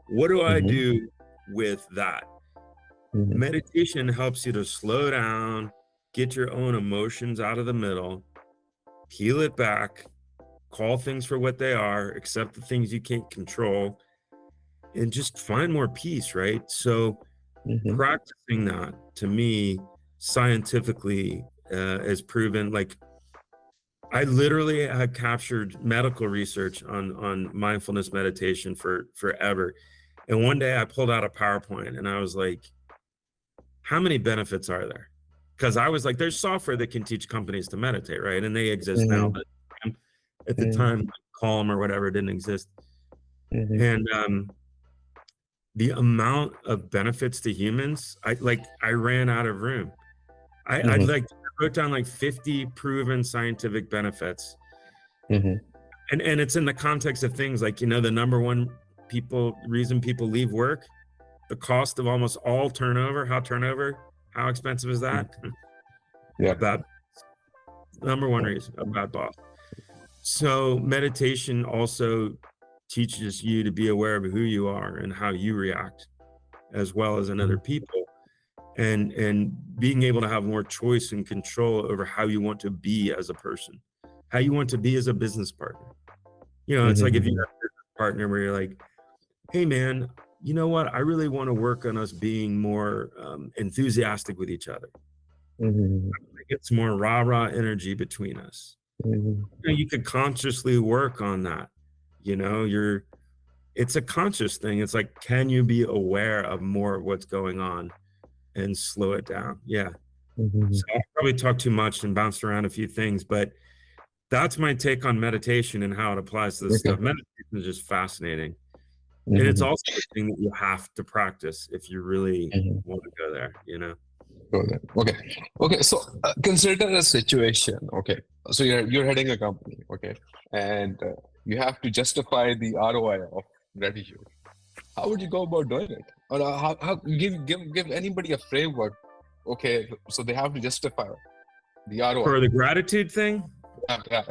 What do I Mhm. do with that? Mhm. Meditation helps you to slow down, get your own emotions out of the middle, peel it back, call things for what they are, accept the things you can't control, and just find more peace, right? So Mhm. practicing that, to me, scientifically, is proven. Like, I literally have captured medical research on mindfulness meditation for forever. And one day I pulled out a PowerPoint and I was like, how many benefits are there? Because I was like, there's software that can teach companies to meditate, right? And they exist now, Mhm. but at the Mhm. time, like Calm or whatever didn't exist. Mhm. And the amount of benefits to humans, I ran out of room. I Mhm. like wrote down like 50 proven scientific benefits. Mhm. And it's in the context of things like, the number one reason people leave work, the cost of almost all turnover. How expensive is Mhm. that? A Yep. bad number one reason, a bad boss. So meditation also teaches you to be aware of who you are and how you react, as well as in other Mhm. people, and being able to have more choice and control over how you want to be as a person, how you want to be as a business partner. It's like if you Mhm. have a business partner where you're like, hey man, you know what? I really want to work on us being more enthusiastic with each other. Mm-hmm. Get some more rah-rah energy between us. Mm-hmm. You could consciously work on that. It's a conscious thing. It's like, can you be aware of more of what's going on and slow it down? Yeah. Mm-hmm. So I probably talked too much and bounced around a few things, but that's my take on meditation and how it applies to this Okay. stuff. Meditation is just fascinating. And it's Mm-hmm. also a thing that you have to practice if you really Mm-hmm. want to go there, Go there. Okay. So consider a situation. Okay. So you're heading a company. Okay, and you have to justify the ROI of gratitude. How would you go about doing it? Or how give anybody a framework? Okay, so they have to justify the ROI. For the gratitude thing? Yeah.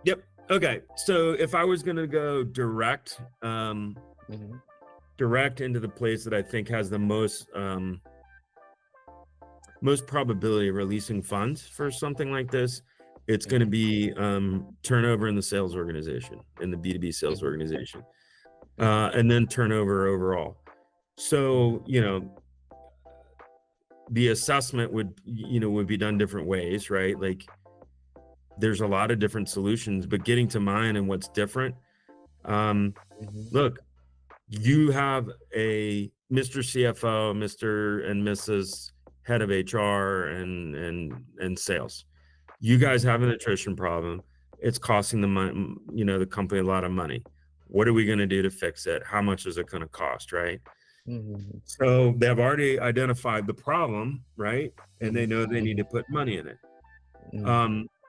Yep. Okay. So if I was going to go direct, Mm-hmm. direct into the place that I think has the most probability of releasing funds for something like this, it's going to be turnover in the sales organization, in the B2B sales organization, and then turnover overall. So, the assessment would be done different ways, right? Like there's a lot of different solutions, but getting to mine and what's different. Look, you have a Mr. CFO, Mr. and Mrs. head of HR and sales. You guys have an attrition problem. It's costing the money, the company a lot of money. What are we going to do to fix it? How much is it going to cost, right? Mm-hmm. So they've already identified the problem, right? And they know they need to put money in it.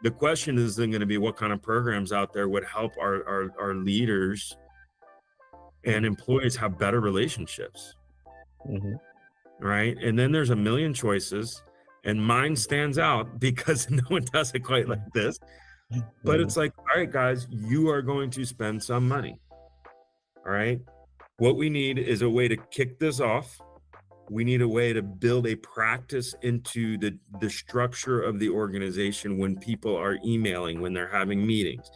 The question is then going to be what kind of programs out there would help our leaders and employees have better relationships, right? And then there's a million choices, and mine stands out because no one does it quite like this. But it's like, all right, guys, you are going to spend some money. All right. What we need is a way to kick this off. We need a way to build a practice into the structure of the organization when people are emailing, when they're having meetings.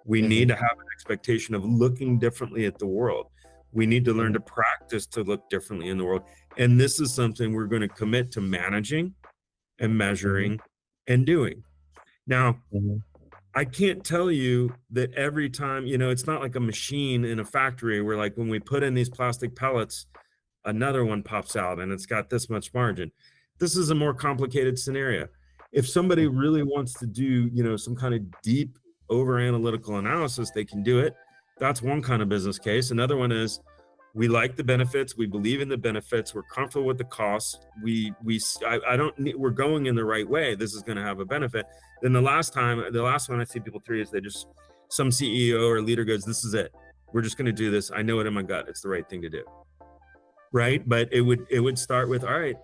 We need to have an expectation of looking differently at the world. We need to learn to practice to look differently in the world. And this is something we're going to commit to managing and measuring and doing. Now, I can't tell you that every time, it's not like a machine in a factory where like when we put in these plastic pellets, another one pops out and it's got this much margin. This is a more complicated scenario. If somebody really wants to do, some kind of deep over analytical analysis, they can do it. That's one kind of business case. Another one is we like the benefits. We believe in the benefits. We're comfortable with the costs. We're going in the right way. This is going to have a benefit. Then the last one I see people through is some CEO or leader goes, this is it. We're just going to do this. I know it in my gut. It's the right thing to do. Right. But it would start with, all right,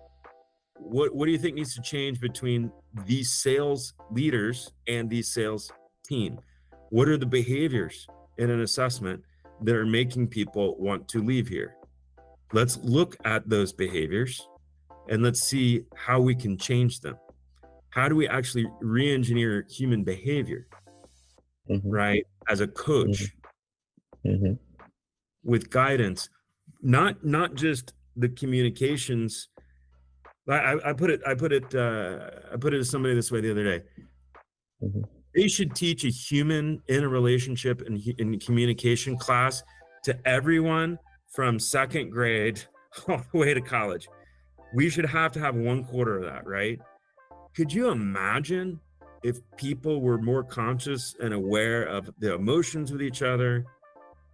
what do you think needs to change between these sales leaders and these sales team? What are the behaviors in an assessment that are making people want to leave here? Let's look at those behaviors and let's see how we can change them. How do we actually re-engineer human behavior, right? As a coach with guidance, not just the communications. I put it to somebody this way the other day. They should teach a human in a relationship and in communication class to everyone from second grade all the way to college. We should have to have 1/4 of that, right? Could you imagine if people were more conscious and aware of the emotions with each other,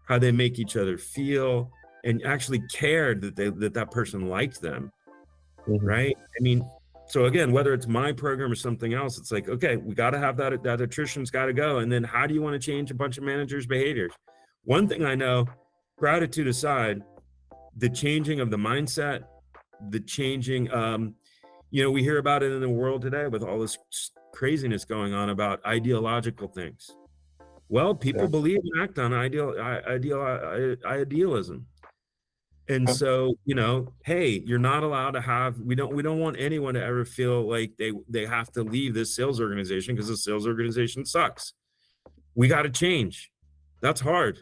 how they make each other feel, and actually cared that person liked them, right? I mean, so again, whether it's my program or something else, it's like, okay, we got to have that attrition's got to go. And then how do you want to change a bunch of managers' behaviors? One thing I know, gratitude aside, the changing of the mindset, the changing, we hear about it in the world today with all this craziness going on about ideological things. Well, people believe and act on idealism. And so, hey, you're not allowed to have, we don't want anyone to ever feel like they have to leave this sales organization because the sales organization sucks. We got to change. That's hard.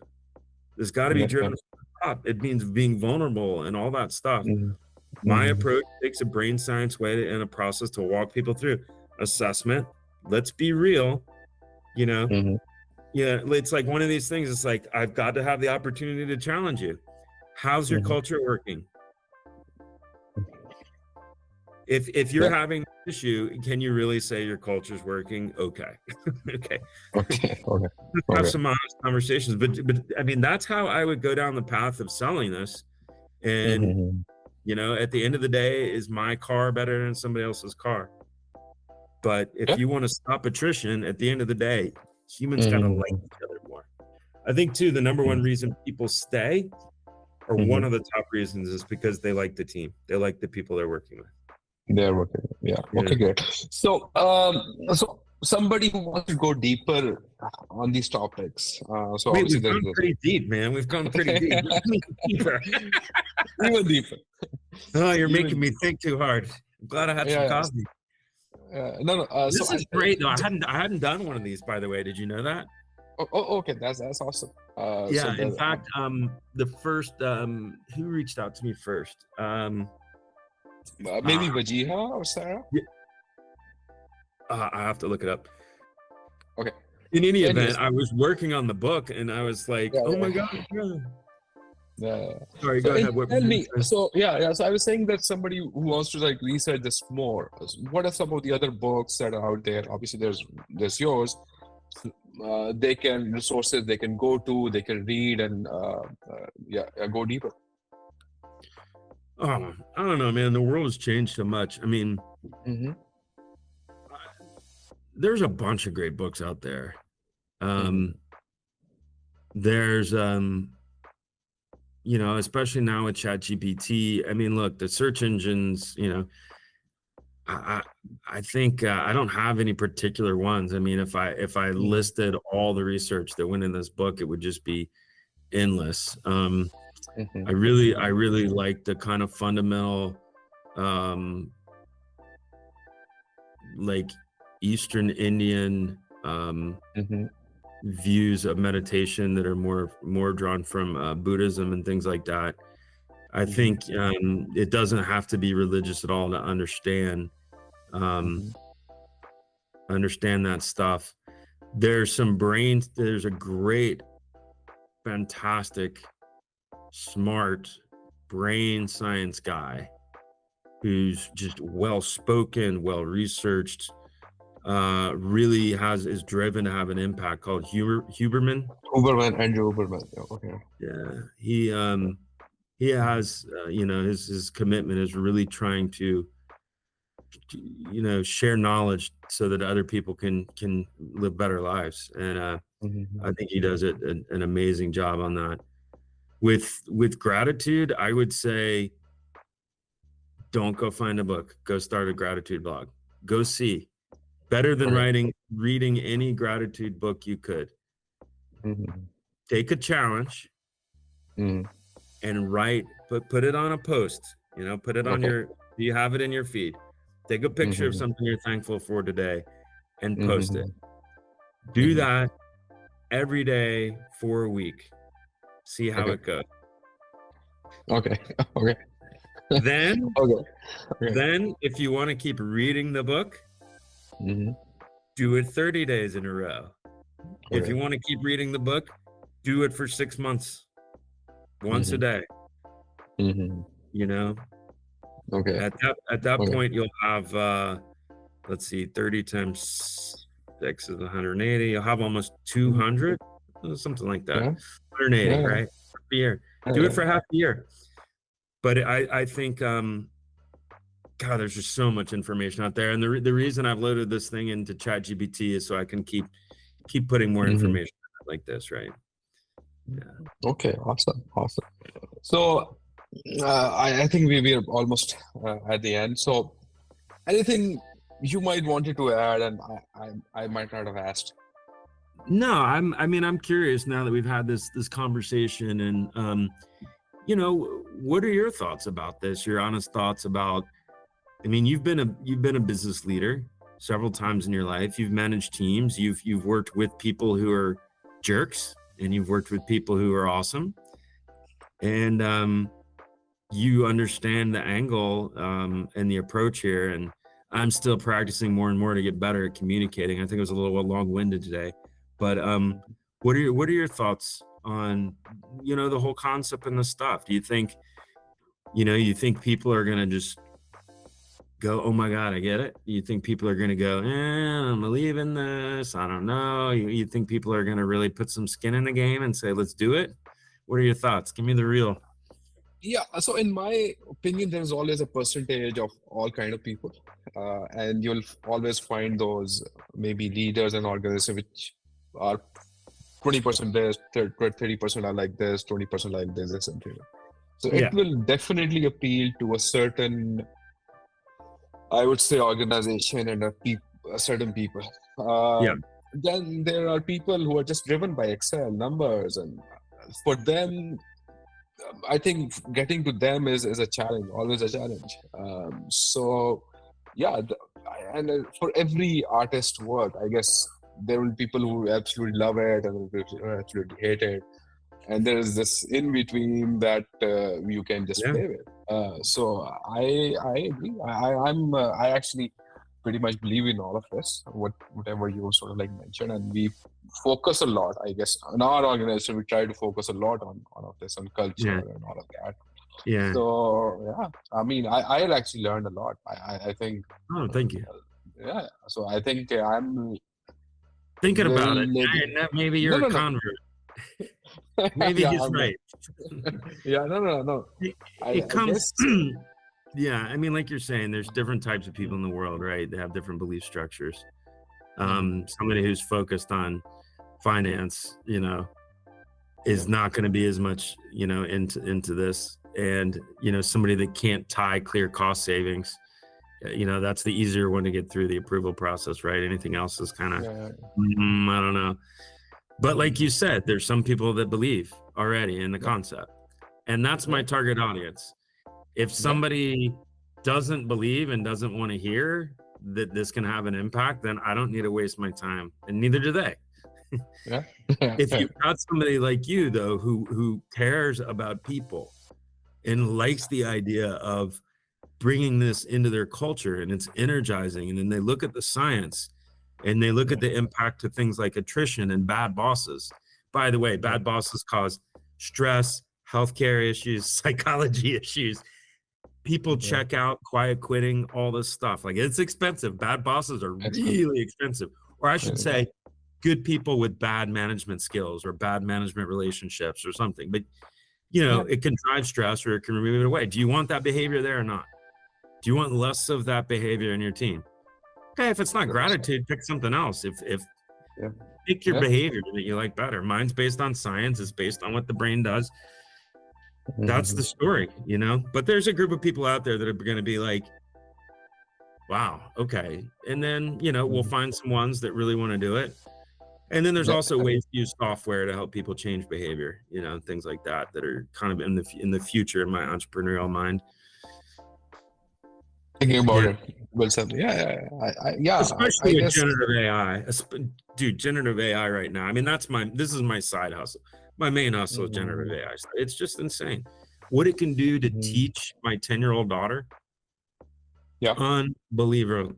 There's got to be driven from the top. It means being vulnerable and all that stuff. My approach takes a brain science way and a process to walk people through assessment. Let's be real, you know. Yeah, it's like one of these things. It's like, I've got to have the opportunity to challenge you. How's your culture working? If you're having an issue, can you really say your culture's working? Okay. Okay. Have some honest conversations. But I mean, that's how I would go down the path of selling this. And you know, at the end of the day, is my car better than somebody else's car? But if you want to stop attrition, at the end of the day, humans got to like each other more. I think too, the number one reason people stay, or one of the top reasons, is because they like the team. They like the people they're working with. They're working. Yeah. Okay, great. So, so somebody who wants to go deeper on these topics. So Wait, obviously we've gone pretty deep, man. We've gone pretty deep. Deeper. Even deeper. Oh, you're making me think too hard. I'm glad I had some coffee. No. This is great, though. I hadn't done one of these, by the way. Did you know that? Oh, okay. That's awesome. Yeah. So in fact, the first who reached out to me first? Maybe Vajiha or Sarah? Yeah. I have to look it up. Okay. In any event, I was working on the book and I was like, oh my God. Sorry, go ahead. Tell me. So so I was saying that somebody who wants to like research this more, what are some of the other books that are out there? Obviously there's yours. Resources they can go to, they can read and go deeper. Oh, I don't know, man. The world has changed so much. I mean, there's a bunch of great books out there. There's, you know, especially now with ChatGPT. I mean, look, the search engines, you know, I think I don't have any particular ones. I mean, if I listed all the research that went in this book, it would just be endless. I really like the kind of fundamental, like Eastern Indian views of meditation that are more drawn from Buddhism and things like that. I think it doesn't have to be religious at all to understand that stuff. There's a great, fantastic, smart brain science guy who's just well-spoken, well-researched, really is driven to have an impact, called Huberman. Andrew Huberman. Okay. Yeah, he has, you know, his commitment is really trying to, you know, share knowledge so that other people can live better lives. And I think he does an amazing job on that. With gratitude, I would say, don't go find a book. Go start a gratitude blog. Go see. Better than reading any gratitude book you could. Take a challenge and write, put it on a post, you know, put it on you have it in your feed. Take a picture of something you're thankful for today and post it. Do that every day for a week. See how it goes. Okay. Then if you want to keep reading the book, do it 30 days in a row. If you want to keep reading the book, do it for 6 months, once a day. You know? Okay. At that point, you'll have, let's see, 30 times 6 is 180. You'll have almost 200, something like that. 180, right? A year. Do it for half a year. But I think, God, there's just so much information out there. And the reason I've loaded this thing into ChatGPT is so I can keep putting more information like this, right? Yeah. Okay, awesome. So I think we are almost at the end. So anything you might wanted to add and I might not have asked? No, I'm curious now that we've had this conversation, and you know, what are your thoughts about this? Your honest thoughts about, I mean, you've been a business leader several times in your life. You've managed teams. You've worked with people who are jerks, and you've worked with people who are awesome. And you understand the angle and the approach here. And I'm still practicing more and more to get better at communicating. I think it was a little long-winded today, but what are your thoughts on, the whole concept and the stuff? Do you think, you think people are going to just go, oh my God, I get it? You think people are going to go, I'm believing this. I don't know. You think people are going to really put some skin in the game and say, let's do it? What are your thoughts? Give me the real. Yeah, so in my opinion, there's always a percentage of all kind of people, and you'll always find those maybe leaders and organizations which are 20% this, 30% are like this, 20% like this, etc. So it Yeah. will definitely appeal to a certain, I would say, organization and a certain people. Yeah. Then there are people who are just driven by Excel numbers, and for them, I think getting to them is a challenge, always a challenge. So yeah, and for every artist work, I guess there will be people who absolutely love it and people who absolutely hate it, and there is this in between that you can just Yeah. play with. So I agree. I actually pretty much believe in all of this, whatever you sort of like mentioned, and we focus a lot, I guess, in our organization. We try to focus a lot on all of this, on culture Yeah. and all of that. Yeah. So yeah, I mean, I actually learned a lot. I think. Oh, thank you. Yeah. So I think I'm Thinking about it. Maybe No, you're no, a no. convert. Maybe Yeah, he's right. Yeah, no. I It comes, guess. yeah. I mean, like you're saying, there's different types of people in the world, right? They have different belief structures. Somebody who's focused on finance, is not going to be as much, into this. And, somebody that can't tie clear cost savings, that's the easier one to get through the approval process, right? Anything else is kind of, Yeah. I don't know. But like you said, there's some people that believe already in the concept. And that's my target audience. If somebody doesn't believe and doesn't want to hear that this can have an impact, then I don't need to waste my time, and neither do they. Yeah. If you've got somebody like you, though, who cares about people and likes the idea of bringing this into their culture, and it's energizing, and then they look at the science and they look at the impact to things like attrition and bad bosses. By the way, bad bosses cause stress, healthcare issues, psychology issues. People check out, quiet quitting, all this stuff. Like, it's expensive. Bad bosses are really expensive. Or I should say, good people with bad management skills or bad management relationships or something. But, it can drive stress, or it can remove it away. Do you want that behavior there or not? Do you want less of that behavior in your team? Okay, if it's not gratitude, pick something else. Pick your behavior that you like better. Mine's based on science. It's based on what the brain does. That's the story, But there's a group of people out there that are going to be like, wow, okay. And then, we'll find some ones that really want to do it. And then there's also ways to use software to help people change behavior, things like that are kind of in the future in my entrepreneurial mind. Thinking about it. Well said. Yeah. Especially with generative AI. Dude, generative AI right now. I mean, this is my side hustle. My main hustle is generative AI. It's just insane. What it can do to teach my 10-year-old daughter. Yeah. Unbelievable.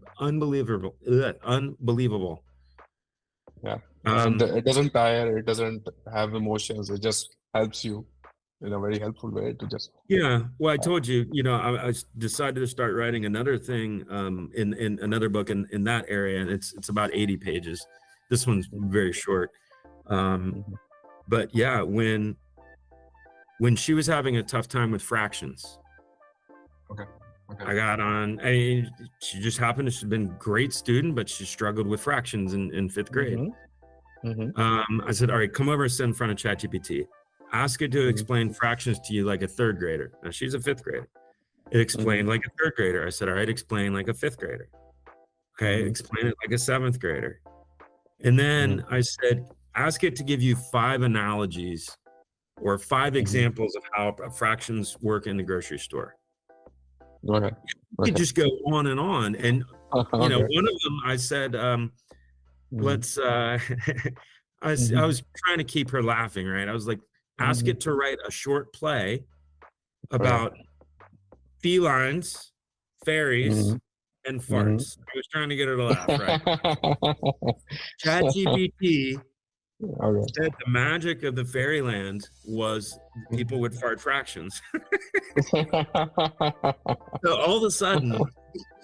Yeah. And it doesn't tire, it doesn't have emotions, it just helps you in a very helpful way to just. Yeah. Well, I told you, I decided to start writing another thing in another book in that area, and it's about 80 pages. This one's very short. But yeah, when she was having a tough time with fractions, I got on. She just happened to have been a great student, but she struggled with fractions in fifth grade. I said, all right, come over and sit in front of ChatGPT. Ask it to explain fractions to you like a third grader. Now, she's a fifth grader. It explained like a third grader. I said, all right, explain like a fifth grader. Okay, explain it like a seventh grader. And then I said, ask it to give you 5 analogies or 5 examples of how fractions work in the grocery store. You could just go on and on. And, one of them, I said, let's, I was trying to keep her laughing, right? I was like, ask it to write a short play about felines, fairies, and farts. I was trying to get her to laugh, right? ChatGPT Okay. said the magic of the fairyland was people with fart fractions. So all of a sudden,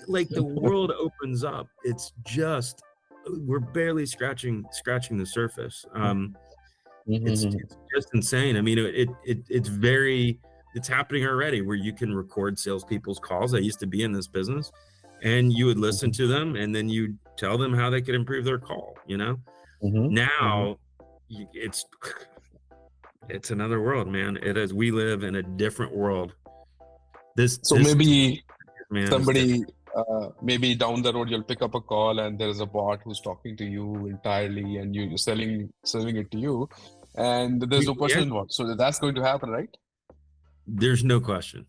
like the world opens up. It's just we're barely scratching the surface. It's just insane. I mean, it's happening already where you can record salespeople's calls. I used to be in this business, and you would listen to them, and then you tell them how they could improve their call. Now it's another world, man. It is. We live in a different world. So This maybe man, somebody, maybe down the road, you'll pick up a call and there is a bot who's talking to you entirely, and you're selling it to you, and there's no person involved. So that's going to happen, right? There's no question.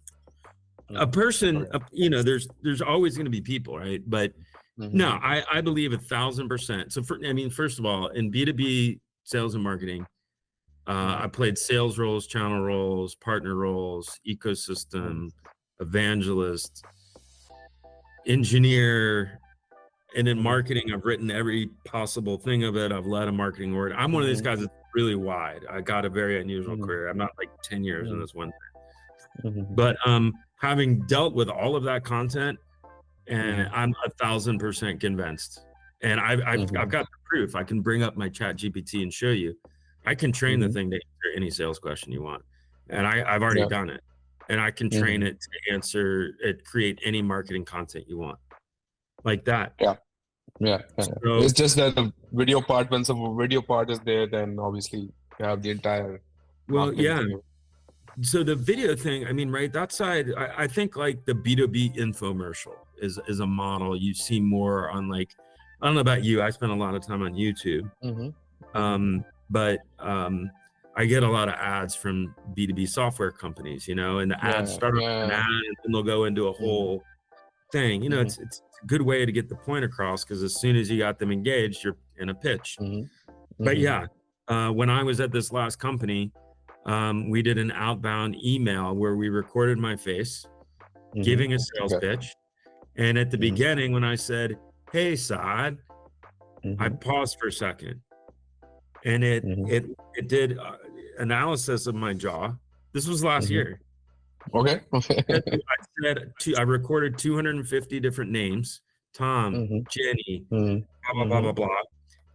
A person, there's always going to be people, right? But no, I believe 1,000%. So first of all, in B2B sales and marketing, I played sales roles, channel roles, partner roles, ecosystem, evangelist, engineer, and in marketing, I've written every possible thing of it. I've led a marketing org. I'm one of these guys that's really wide. I got a very unusual career. I'm not like 10 years in this one thing. But having dealt with all of that content, and I'm 1,000% convinced. And I've got the proof. I can bring up my ChatGPT and show you. I can train the thing to answer any sales question you want. And I've already done it. And I can train it to create any marketing content you want. Like that. Yeah. So, it's just that the video part, once the video part is there, then obviously you have the entire marketing. So the video thing, right, that side, I think like the B2B infomercial is a model you see more on, like, I don't know about you, I spend a lot of time on YouTube. But I get a lot of ads from B2B software companies, and the ads start off with an ad and they'll go into a whole thing. It's a good way to get the point across, because as soon as you got them engaged, you're in a pitch. But when I was at this last company, we did an outbound email where we recorded my face giving a sales pitch. And at the beginning, when I said, "Hey, Saad," I paused for a second. And it did analysis of my jaw. This was last year. Okay. I recorded 250 different names: Tom, Jenny, blah, blah, blah, blah.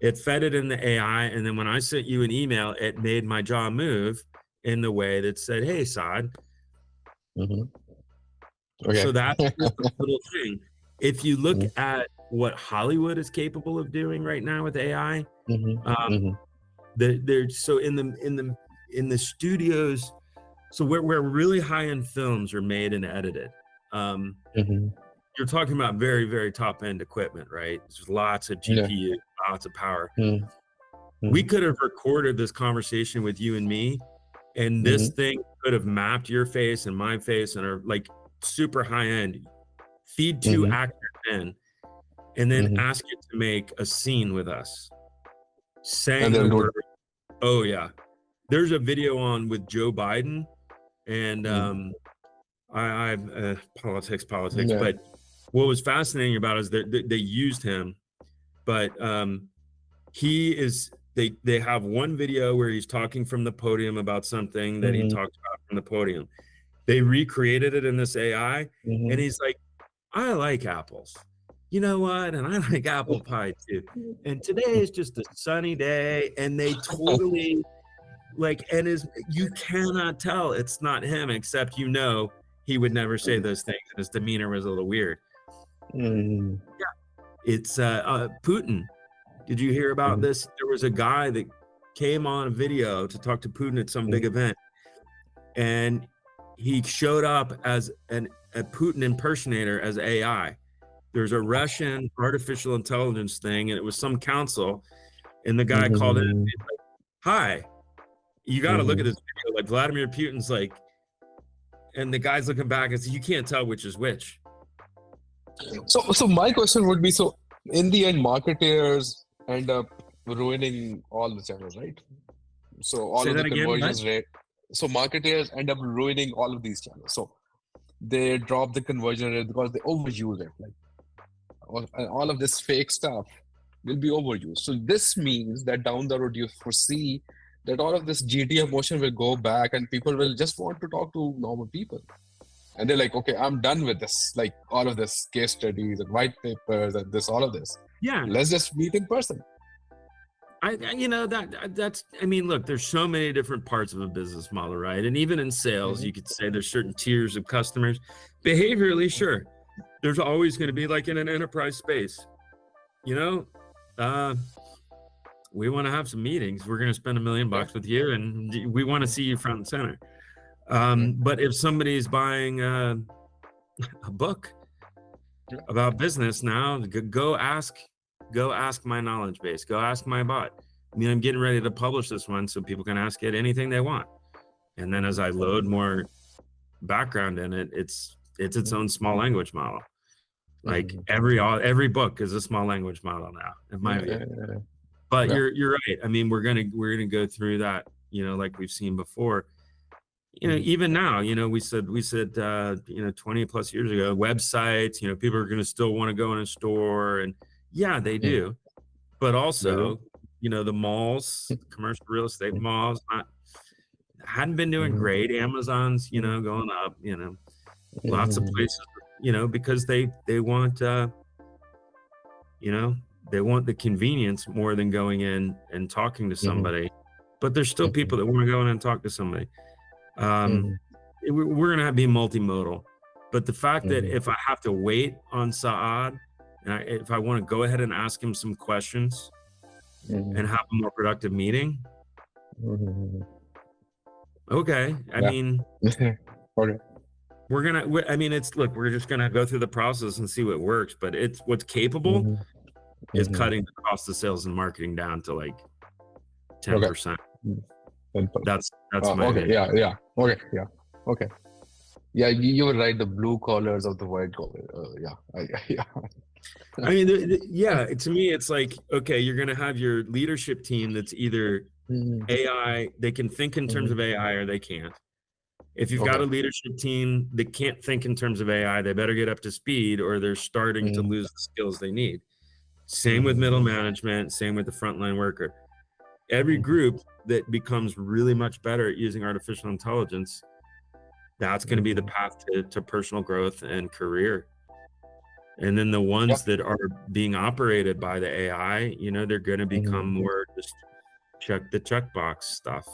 It fed it in the AI. And then when I sent you an email, it made my jaw move in the way that said, "Hey, Saad." So that's just a little thing. If you look at what Hollywood is capable of doing right now with AI, so in the studios, so where really high-end films are made and edited, you're talking about very, very top-end equipment, right? There's lots of GPU, lots of power. We could have recorded this conversation with you and me, and this thing could have mapped your face and my face and are like super high-end. Feed 2 actors in, and then ask it to make a scene with us, saying the word. Oh yeah, there's a video on with Joe Biden, and I politics. But what was fascinating about it is that they used him, but they have one video where he's talking from the podium about something that he talked about from the podium. They recreated it in this AI, and he's like, "I like apples. You know what? And I like apple pie too. And today is just a sunny day." And they totally you cannot tell it's not him, except he would never say those things, and his demeanor was a little weird. It's Putin. Did you hear about this? There was a guy that came on a video to talk to Putin at some big event, and he showed up as a Putin impersonator as AI. There's a Russian artificial intelligence thing, and it was some council, and the guy called in and he's like, "Hi, you got to look at this video." Like Vladimir Putin's like, and the guy's looking back and says, "You can't tell which is which." So my question would be, so in the end, marketers end up ruining all the channels, right? So all of the conversions rate. So marketers end up ruining all of these channels. So they drop the conversion rate because they overuse it. Like all of this fake stuff will be overused. So this means that down the road you foresee that all of this GTM motion will go back and people will just want to talk to normal people. And they're like, okay, I'm done with this, like all of this case studies and white papers and this, all of this. Yeah. Let's just meet in person. That's, I mean, look, there's so many different parts of a business model, right? And even in sales, you could say there's certain tiers of customers. Behaviorally, sure. There's always going to be, like in an enterprise space, we want to have some meetings. We're going to spend $1 million with you and we want to see you front and center. But if somebody's buying a book about business now, go ask my knowledge base, go ask my bot. I mean, I'm getting ready to publish this one so people can ask it anything they want. And then as I load more background in it, it's its own small language model. Like every book is a small language model now, in my view. But you're right. I mean, we're gonna go through that, like we've seen before. Even now, we said 20 plus years ago, websites, people are going to still want to go in a store, and yeah, they do. But also, the malls, commercial real estate malls, hadn't been doing great. Amazon's, going up, lots of places, because they want, they want the convenience more than going in and talking to somebody. But there's still people that want to go in and talk to somebody. We're going to be multimodal, but the fact that if I have to wait on Saad and if I want to go ahead and ask him some questions and have a more productive meeting. Okay. I mean, okay. we're just going to go through the process and see what works, but it's what's capable is cutting the cost of sales and marketing down to like 10%. That's my okay. Okay. Yeah, you were right. The blue collars of the white collar. I mean, to me, it's like, okay, you're going to have your leadership team that's either AI, they can think in terms of AI or they can't. If you've got a leadership team that can't think in terms of AI, they better get up to speed or they're starting to lose the skills they need. Same with middle management, same with the frontline worker. Every group that becomes really much better at using artificial intelligence, that's going to be the path to personal growth and career. And then the ones that are being operated by the AI, they're going to become more just check the checkbox stuff.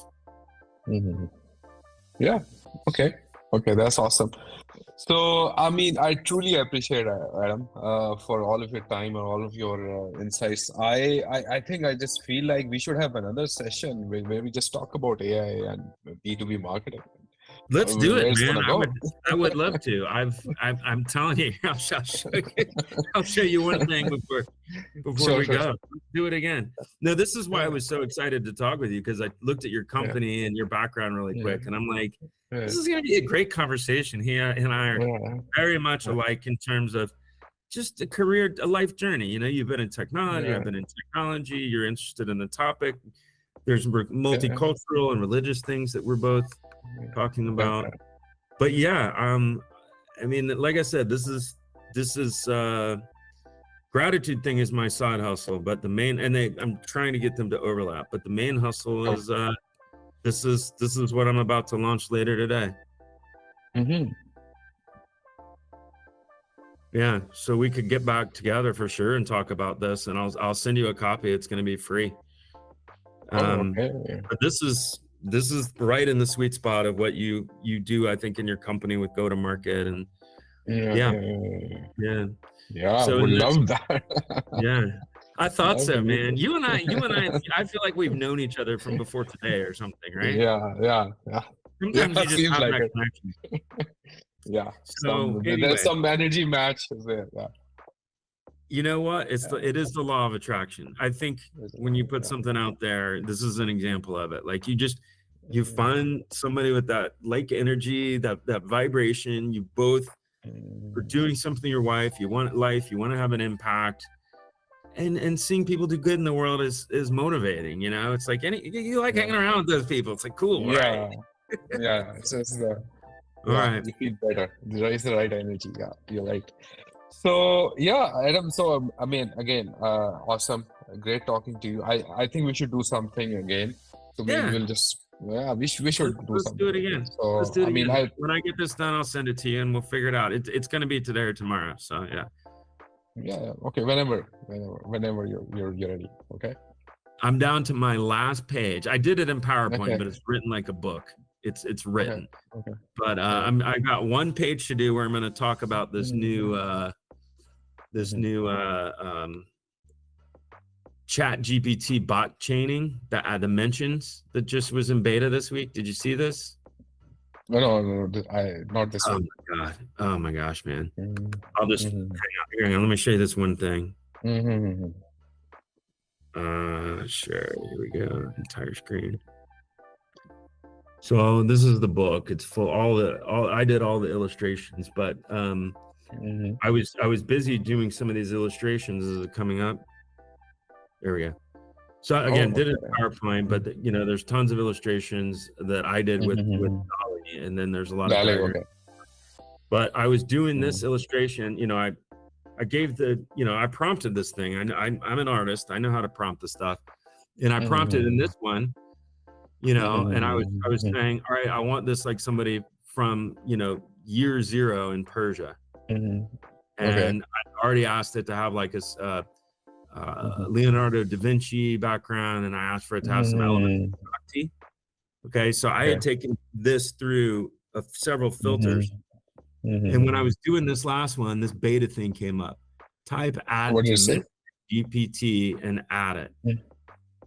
Yeah. Okay. That's awesome. So, I mean, I truly appreciate Adam for all of your time and all of your insights. I think I just feel like we should have another session where we just talk about AI and B2B marketing. Let's do it, man. I would love to. I'm telling you, I'll show you one thing before we go. Let's do it again. No, this is why I was so excited to talk with you, because I looked at your company and your background really quick, and I'm like, this is going to be a great conversation. He and I are very much alike in terms of just a life journey. You've been in technology, I've been in technology, you're interested in the topic. There's multicultural and religious things that we're both talking about. But I mean, like I said, this is gratitude thing is my side hustle, but the main, I'm trying to get them to overlap, but the main hustle is this is what I'm about to launch later today. Yeah, so we could get back together for sure and talk about this, and I'll send you a copy. It's going to be free. But this is right in the sweet spot of what you do, I think, in your company with go to market and so would love that. I thought so, man. You and I feel like we've known each other from before today or something, right? Sometimes you just have that connection. So there's some energy match there. You know what? It is the law of attraction. I think when you put something out there, this is an example of it. Like you find somebody with that like energy, that vibration. You both are doing something. Your wife, you want you want to have an impact, and seeing people do good in the world is motivating. It's like you like hanging around with those people. It's like cool, right? It's All Yeah, right. you feel better. It's the right energy. Yeah, you're right. So yeah, Adam. So I mean, again, awesome, great talking to you. I think we should do something again. So Yeah. we'll just we should do Let's do something it again. Let's So do it I mean, again. When I get this done, I'll send it to you and we'll figure it out. It's going to be today or tomorrow. So yeah. yeah, okay. Whenever you're ready. Okay. I'm down to my last page. I did it in PowerPoint, Okay. but it's written like a book. It's written. Okay. But I got one page to do where I'm going to talk about this new Chat GPT bot chaining, the dimensions that just was in beta this week. Did you see this? No, not this one. My God. Oh my gosh, man. Mm-hmm. I'll just hang on. Let me show you this one thing. Sure. Here we go. Entire screen. So this is the book. It's full. I did all the illustrations, but I was busy doing some of these illustrations as it's coming up. There we go. So again, did it in PowerPoint, but there's tons of illustrations that I did with Dolly, and then there's a lot of diagrams. But I was doing this illustration. I gave I prompted this thing. I'm an artist. I know how to prompt the stuff, and I prompted in this one. And I was saying, all right, I want this like somebody from year 0 in Persia, and I already asked it to have like a Leonardo da Vinci background, and I asked for it to have some elements of Bhakti. Okay, so I had taken this through several filters, and when I was doing this last one, this beta thing came up. Type add to GPT and add it.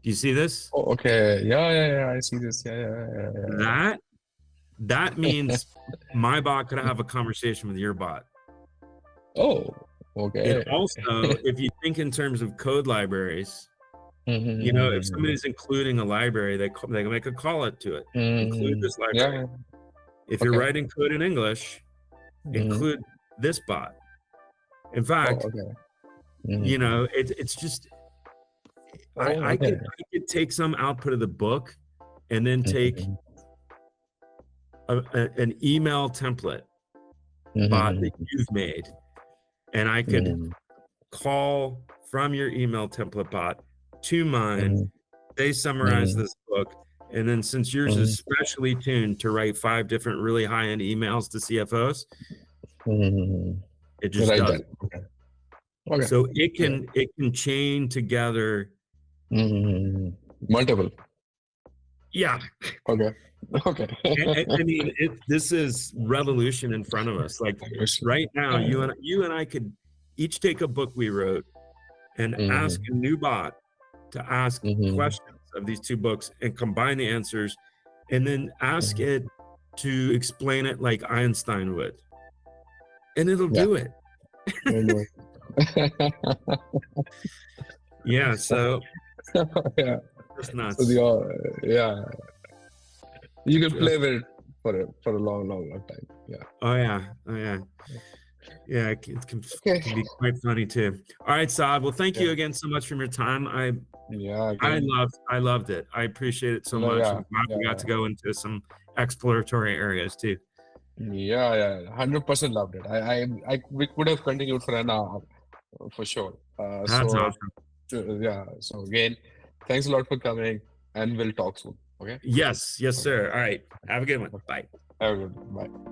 Do you see this? Oh, okay. Yeah. I see this. Yeah. That means my bot could have a conversation with your bot. Oh, okay. And also, if you think in terms of code libraries, if somebody's including a library, they can make a call it to it. Include this library. Yeah. If you're writing code in English, include this bot. In fact, it's just I could take some output of the book and then take an email template bot that you've made, and I could call from your email template bot to mine. They summarize this book, and then since yours is specially tuned to write 5 different really high-end emails to CFOs, it just does it. Okay. So it can chain together multiple. Yeah. Okay. I mean, this is revolution in front of us. Like right now, you and I could each take a book we wrote and ask a new bot to ask questions of these 2 books and combine the answers, and then ask it to explain it like Einstein would, and it'll do it. Yeah. So. That's nuts. So you can play with it for a long time. Yeah. Oh yeah. Yeah, it can be quite funny too. All right, Saad. Well, thank you again so much for your time. I loved it. I appreciate it so much. I'm glad we got to go into some exploratory areas too. Yeah. 100% loved it. We could have continued for an hour for sure. That's awesome. So again, thanks a lot for coming, and we'll talk soon. Okay? Yes, sir. All right. Have a good one. Bye. Have a good one. Bye.